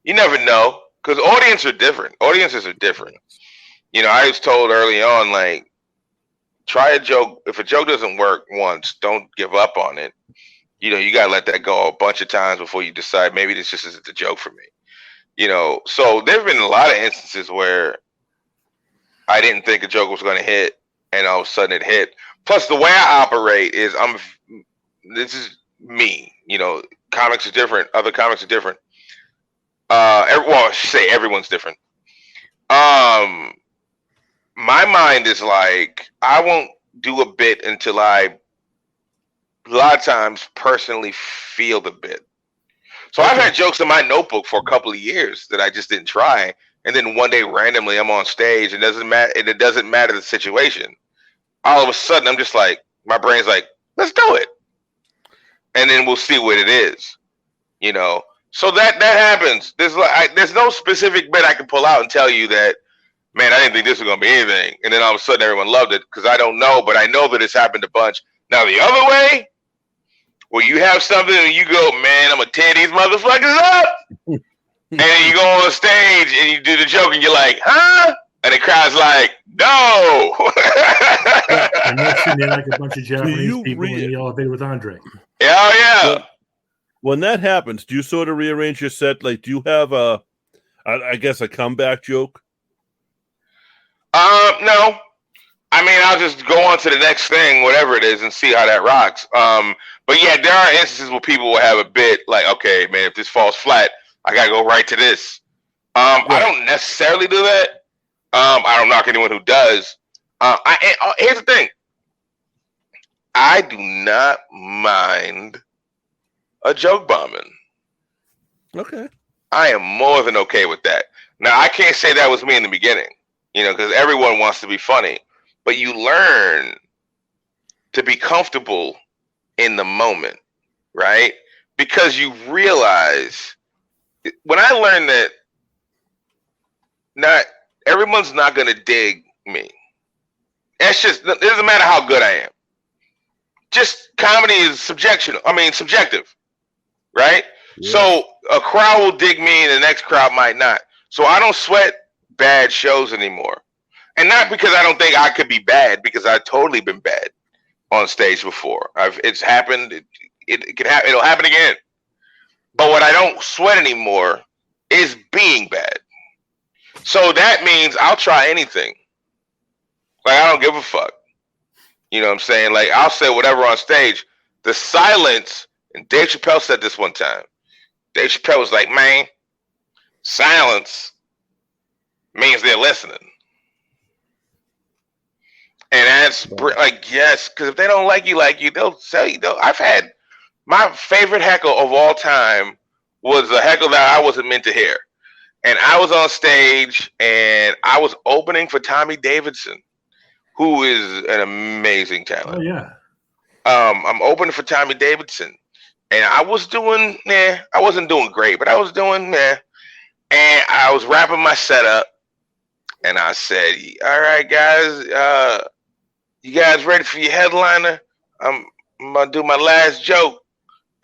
You never know, because audiences are different. You know, I was told early on, like, try a joke. If a joke doesn't work once, don't give up on it. You know, you gotta let that go a bunch of times before you decide maybe this just isn't the joke for me. You know, so there've been a lot of instances where I didn't think a joke was going to hit, and all of a sudden it hit. Plus, the way I operate is this is me. You know, comics are different. Other comics are different. I should say everyone's different. My mind is like, I won't do a bit until I, a lot of times, personally feel the bit. So I've had jokes in my notebook for a couple of years that I just didn't try. And then one day randomly I'm on stage and it doesn't matter the situation. All of a sudden I'm just like, my brain's like, let's do it. And then we'll see what it is, you know? So that happens. There's no specific bit I can pull out and tell you that, man, I didn't think this was going to be anything. And then all of a sudden everyone loved it, because I don't know, but I know that it's happened a bunch. Now the other way, where you have something and you go, man, I'm going to tear these motherfuckers up. And then you go on stage and you do the joke and you're like, huh? And the crowd's like, no. And next thing they're like a bunch of Japanese people in the elevator with Andre. Yeah. When that happens, do you sort of rearrange your set? Like, do you have a comeback joke? No. I mean, I'll just go on to the next thing, whatever it is, and see how that rocks. But yeah, there are instances where people will have a bit like, okay, man, if this falls flat, I gotta go right to this. I don't necessarily do that. I don't knock anyone who does. Here's the thing. I do not mind a joke bombing. Okay. I am more than okay with that. Now, I can't say that was me in the beginning, you know, because everyone wants to be funny. But you learn to be comfortable in the moment, right? Because you realize, when I learned that not everyone's not going to dig me. It's just, it doesn't matter how good I am. Just comedy is subjective, right? Yeah. So a crowd will dig me and the next crowd might not. So I don't sweat bad shows anymore. And not because I don't think I could be bad, because I've totally been bad on stage before. It's happened. It can happen. It'll happen again. But what I don't sweat anymore is being bad. So that means I'll try anything. Like, I don't give a fuck. You know what I'm saying? Like, I'll say whatever on stage. The silence, and Dave Chappelle said this one time. Dave Chappelle was like, man, silence means they're listening. And that's like, yes, because if they don't like you, they'll tell you. I've had my favorite heckle of all time was a heckle that I wasn't meant to hear. And I was on stage and I was opening for Tommy Davidson, who is an amazing talent. Oh, yeah. I'm opening for Tommy Davidson. And I was doing, I wasn't doing great, but I was doing, And I was wrapping my setup. And I said, all right, guys, you guys ready for your headliner? I'm going to do my last joke.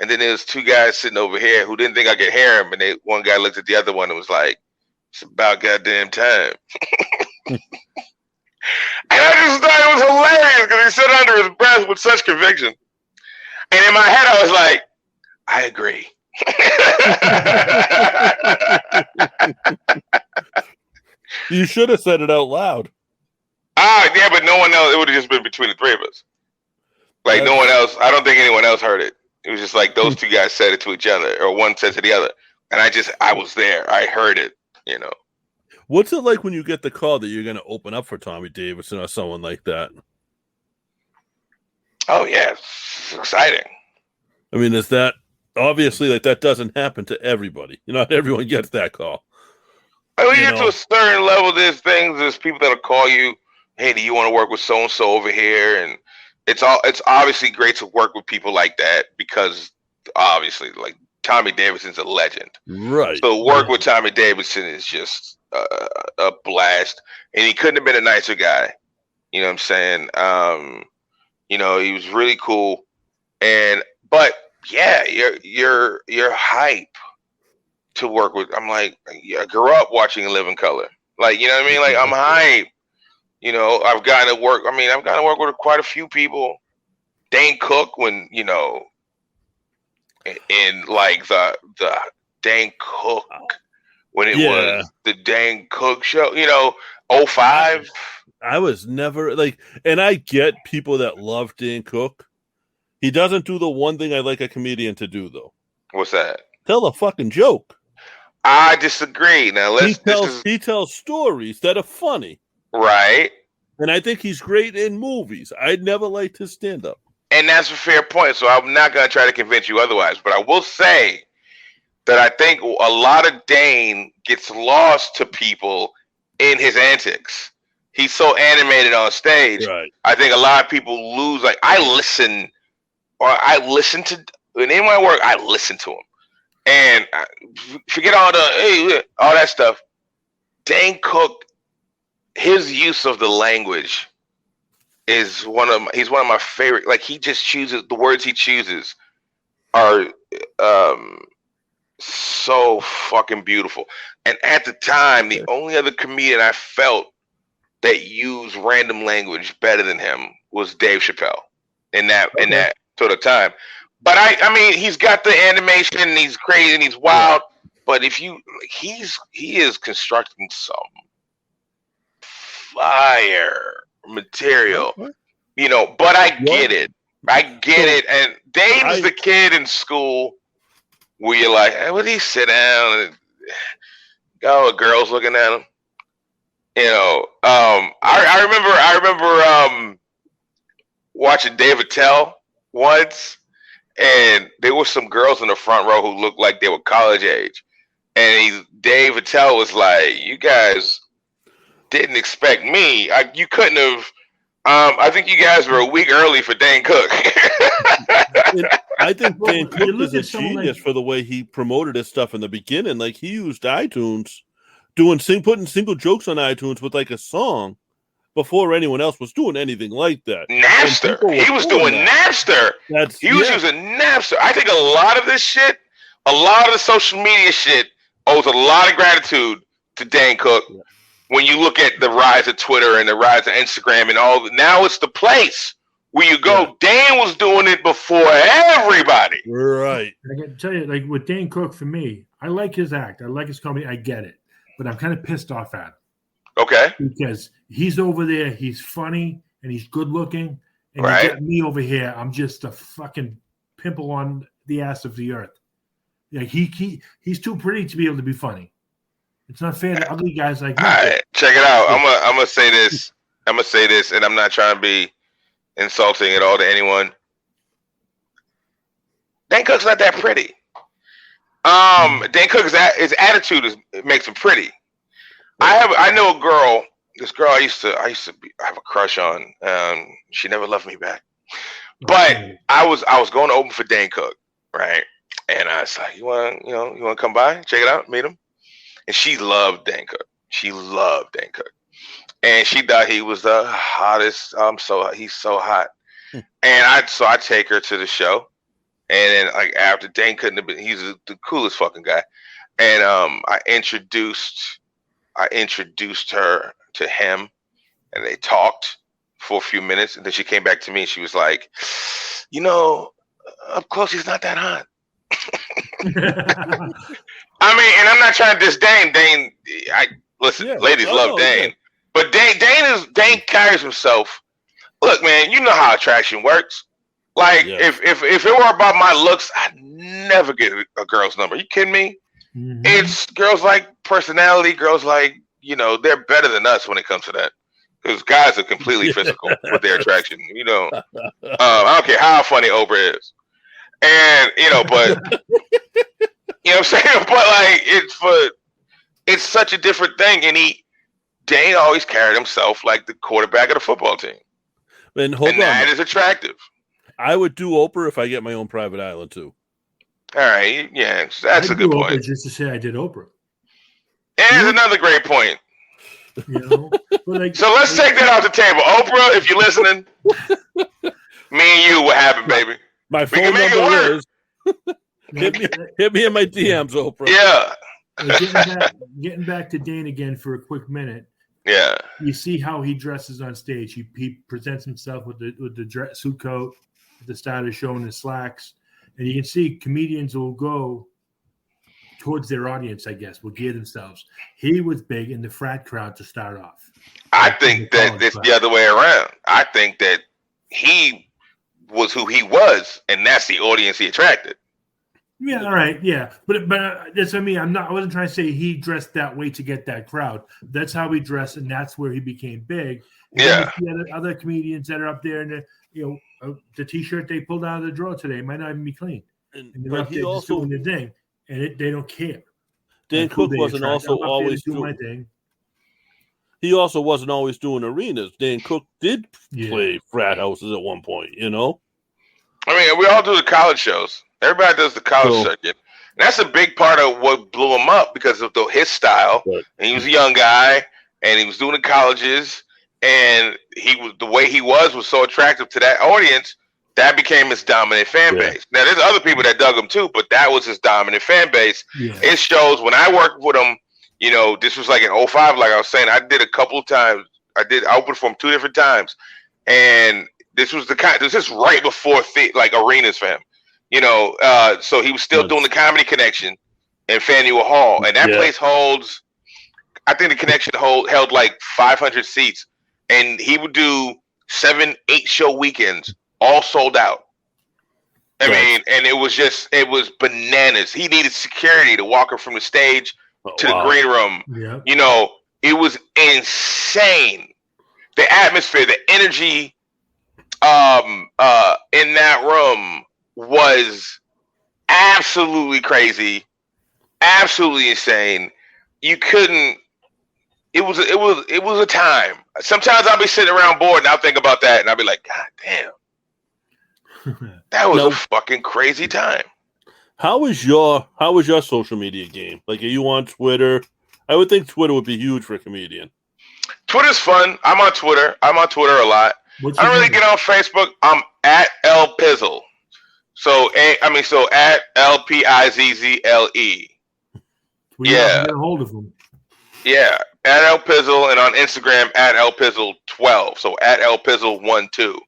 And then there was two guys sitting over here who didn't think I could hear him. And one guy looked at the other one and was like, it's about goddamn time. And I just thought it was hilarious because he said under his breath with such conviction. And in my head, I was like, I agree. You should have said it out loud. Yeah, but no one else. It would have just been between the three of us. Like, no one else. I don't think anyone else heard it. It was just like those two guys said it to each other, or one said to the other. And I was there. I heard it, you know. What's it like when you get the call that you're going to open up for Tommy Davidson or someone like that? Oh, yeah. It's exciting. I mean, is that obviously like that doesn't happen to everybody? You know, not everyone gets that call. I mean, you get to a certain level, there's people that'll call you, hey, do you want to work with so-and-so over here? And it's obviously great to work with people like that because obviously, like Tommy Davidson's a legend, right? So work with Tommy Davidson is just a blast, and he couldn't have been a nicer guy. You know what I'm saying? You know, he was really cool, but yeah, you're hype to work with. I'm like, I grew up watching Living Color. Like, you know what I mean? Like, I'm hype. You know, I've gotten to work with quite a few people. Dane Cook, when, you know, in like the Dane Cook, when it was the Dane Cook show, you know, 05. I was never like, and I get people that love Dane Cook. He doesn't do the one thing I like a comedian to do, though. What's that? Tell a fucking joke. I disagree. Now he tells stories that are funny, right? And I think he's great in movies. I'd never liked his stand-up, and that's a fair point. So I'm not going to try to convince you otherwise, but I will say that I think a lot of Dane gets lost to people in his antics. He's so animated on stage. Right. I think a lot of people lose. Like I listen to when anyone work. I listen to him. And forget all that stuff. Dane Cook, his use of the language is he's one of my favorite. Like he just chooses the words he chooses are so fucking beautiful. And at the time, the only other comedian I felt that used random language better than him was Dave Chappelle in that sort of time. But I mean, he's got the animation, and he's crazy, and he's wild. But he is constructing some fire material, you know. But I get it, And Dave is the kid in school where you're like, hey, would he sit down and go with girls looking at him? You know, I remember watching Dave Attell once. And there were some girls in the front row who looked like they were college age. And Dave Attell was like, you guys didn't expect me. You couldn't have. I think you guys were a week early for Dane Cook. I think Dane Cook is a genius for the way he promoted his stuff in the beginning. Like he used iTunes, putting single jokes on iTunes with like a song before anyone else was doing anything like that. Napster. He was doing Napster. He was using Napster. I think a lot of this shit, a lot of the social media shit owes a lot of gratitude to Dane Cook. Yeah. When you look at the rise of Twitter and the rise of Instagram and all, now it's the place where you go. Yeah. Dane was doing it before everybody. Right. I can tell you, like with Dane Cook, for me, I like his act. I like his comedy. I get it. But I'm kind of pissed off at him. Okay. Because he's over there, he's funny, and he's good looking. And you get me over here, I'm just a fucking pimple on the ass of the earth. Like he's too pretty to be able to be funny. It's not fair to ugly guys like me. All right, check it out. I'm gonna say this. And I'm not trying to be insulting at all to anyone. Dane Cook's not that pretty. Dane Cook's his attitude makes him pretty. I know a girl. This girl I used to have a crush on. She never loved me back. But I was going to open for Dane Cook, right? And I was like, you want to come by, check it out, meet him? And she loved Dane Cook. And she thought he was the hottest. He's so hot. And I take her to the show. And then like after Dane couldn't have been, he's the coolest fucking guy. And I introduced her to him, and they talked for a few minutes, and then she came back to me and she was like, you know, up close he's not that hot. I mean, and I'm not trying to diss Dane. Ladies love Dane. Yeah. But Dane carries himself. Look, man, you know how attraction works. Like if it were about my looks, I'd never get a girl's number. You kidding me? Mm-hmm. It's girls like personality, girls like, you know, they're better than us when it comes to that. Because guys are completely physical with their attraction. You know, I don't care how funny Oprah is. And, you know, but, you know what I'm saying? But, like, it's such a different thing. And Dane always carried himself like the quarterback of the football team. And hold on, that is attractive. I would do Oprah if I get my own private island too. All right, yeah, that's a good Oprah point. just to say I did Oprah. And here's another great point. You know, but like, So let's take that off the table. Oprah, if you're listening, me and you, what happened, baby? My phone number is hit me in my DMs, Oprah. Yeah. Getting back to Dane again for a quick minute. Yeah. You see how he dresses on stage. He presents himself with the dress suit coat at the start of the show and the slacks, and you can see comedians will go towards their audience. I guess will gear themselves. He was big in the frat crowd to start off. I think that it's the other way around. I think that he was who he was, and that's the audience he attracted. Yeah, all right, yeah, but that's what I mean. I wasn't trying to say he dressed that way to get that crowd. That's how he dressed, and that's where he became big. And yeah, the other comedians that are up there, and the T-shirt they pulled out of the drawer today might not even be clean. And they're up there just doing the thing, and they don't care. Dane Cook wasn't also always doing my thing. He also wasn't always doing arenas. Dane Cook did play frat houses at one point. You know, I mean, we all do the college shows. Everybody does the college circuit. And that's a big part of what blew him up because of his style. Right. And he was a young guy, and he was doing the colleges, and the way he was so attractive to that audience. That became his dominant fan base. Now, there's other people that dug him too, but that was his dominant fan base. Yeah. It shows when I worked with him. You know, this was like in 2005, like I was saying. I did a couple of times. I opened for him 2 different times, and this was just right before arenas for him. You know, so he was still doing the Comedy Connection in Faneuil Hall, and that place holds. I think the Connection held like 500 seats, and he would do 7-8 show weekends, all sold out. I mean, and it was bananas. He needed security to walk him from the stage to the green room. Yeah. You know, it was insane. The atmosphere, the energy, in that room was absolutely crazy, absolutely insane. You couldn't. It was a time. Sometimes I'll be sitting around bored and I'll think about that and I'll be like, God damn, that was a fucking crazy time. How was your social media game? Like, are you on Twitter? I would think Twitter would be huge for a comedian. Twitter's fun. I'm on Twitter a lot. I don't really get on Facebook. I'm at El Pizzle. So at LPIZZLE. Get a hold of them. Yeah, at El Pizzle, and on Instagram at El Pizzle 12. So at El Pizzle 12,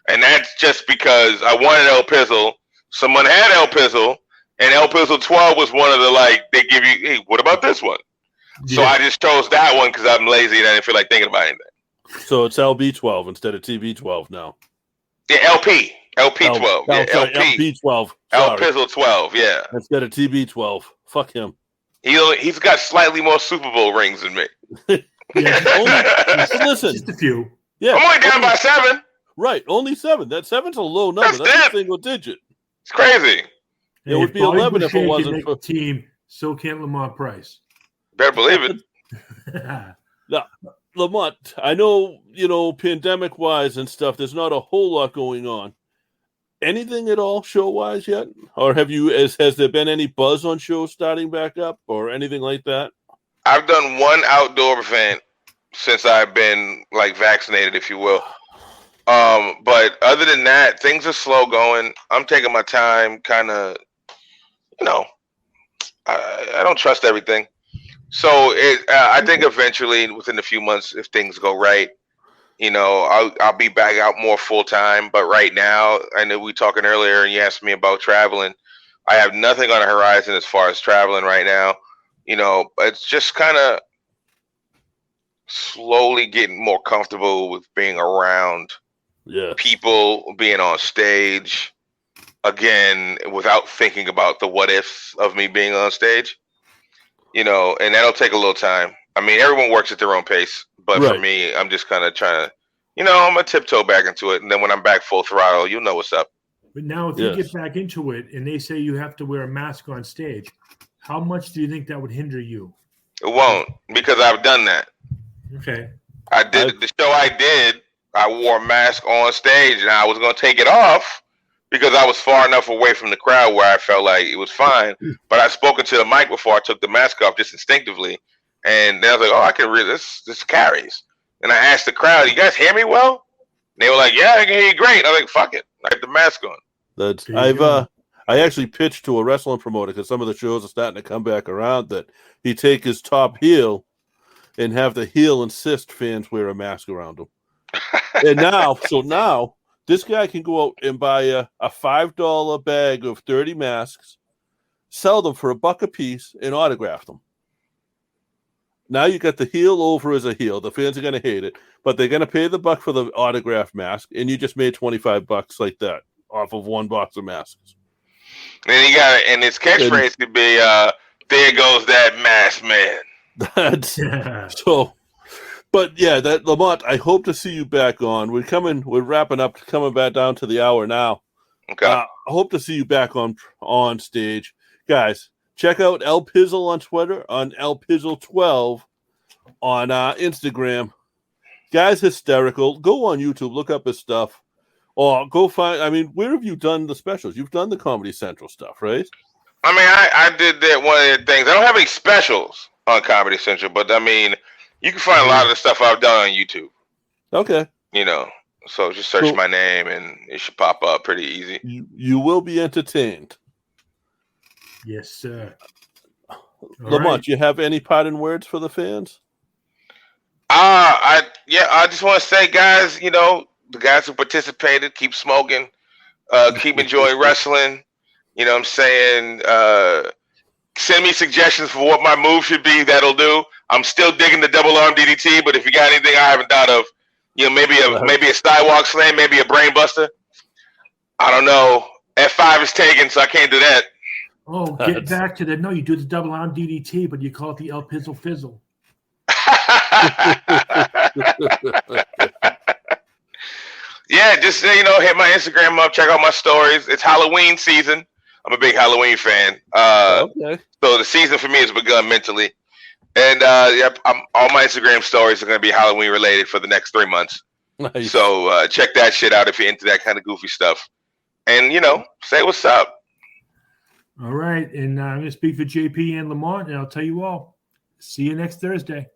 and that's just because I wanted El Pizzle. Someone had El Pizzle, and El Pizzle 12 was one of the they give you. Hey, what about this one? Yeah. So I just chose that one because I'm lazy and I didn't feel like thinking about anything. So it's LB12 instead of TB12 now. Yeah, LP 12. Yeah, LP12. El Pizzle 12. Yeah, instead of TB12. Fuck him. He's got slightly more Super Bowl rings than me. Listen, just a few. Yeah, I'm only down by 7. Right, only 7. That 7's a low number. That's a single digit. It's crazy. It would be 11 if it wasn't for team. So can't Lamont Price. Better believe it. Now, Lamont, I know, pandemic wise and stuff, there's not a whole lot going on. Anything at all show wise yet? Or has there been any buzz on shows starting back up or anything like that? I've done one outdoor event since I've been vaccinated, if you will. But other than that, things are slow going. I'm taking my time, kind of, I don't trust everything. So I think eventually, within a few months, if things go right, I'll be back out more full time. But right now, I know we were talking earlier, and you asked me about traveling. I have nothing on the horizon as far as traveling right now. It's just kind of slowly getting more comfortable with being around people, being on stage again, without thinking about the what ifs of me being on stage. And that'll take a little time. I mean, everyone works at their own pace, but for me, I'm just kind of trying to, I'm gonna tiptoe back into it, and then when I'm back full throttle, you'll know what's up. But now, if you get back into it, and they say you have to wear a mask on stage, how much do you think that would hinder you? It won't, because I've done that. Okay. I did the show I did. I wore a mask on stage, and I was going to take it off because I was far enough away from the crowd where I felt like it was fine. But I spoke into the mic before I took the mask off, just instinctively, and then I was like, "Oh, I can read this. This carries." And I asked the crowd, "You guys hear me well?" And they were like, "Yeah, I can hear you great." And I was like, "Fuck it, I got the mask on." That's I actually pitched to a wrestling promoter because some of the shows are starting to come back around that he take his top heel and have the heel insist fans wear a mask around him. And now this guy can go out and buy a $5 bag of 30 masks, sell them for $1 a piece, and autograph them. Now you got the heel over as a heel. The fans are going to hate it, but they're going to pay the $1 for the autograph mask, and you just made $25 like that off of one box of masks. And he got it, and his catchphrase could be, "There goes that mask man." That's so. But yeah, that Lamont, I hope to see you back on. We're wrapping up, coming back down to the hour now. Okay. I hope to see you back on stage, guys. Check out El Pizzle on Twitter, on El Pizzle12 on Instagram. Guy's hysterical. Go on YouTube, look up his stuff. Or go find, where have you done the specials? You've done the Comedy Central stuff, right? I mean, I did that one of the things. I don't have any specials on Comedy Central, but I mean, you can find a lot of the stuff I've done on YouTube. Okay. So just search my name and it should pop up pretty easy. You will be entertained. Yes, sir. Lamont, you have any parting words for the fans? I just want to say, guys, the guys who participated, keep smoking, keep enjoying wrestling. You know what I'm saying? Send me suggestions for what my move should be. That'll do. I'm still digging the double arm DDT, but if you got anything I haven't thought of, maybe a sidewalk slam, maybe a brain buster. I don't know. F5 is taken, so I can't do that. Oh, get back to that. No, you do the double arm DDT, but you call it the El Pizzle Fizzle. Yeah, just hit my Instagram up, check out my stories. It's Halloween season. I'm a big Halloween fan. Okay. So the season for me has begun mentally, and all my Instagram stories are going to be Halloween related for the next 3 months. Nice. So check that shit out if you're into that kind of goofy stuff, and say what's up. All right, and I'm going to speak for JP and Lamont, and I'll tell you all. See you next Thursday.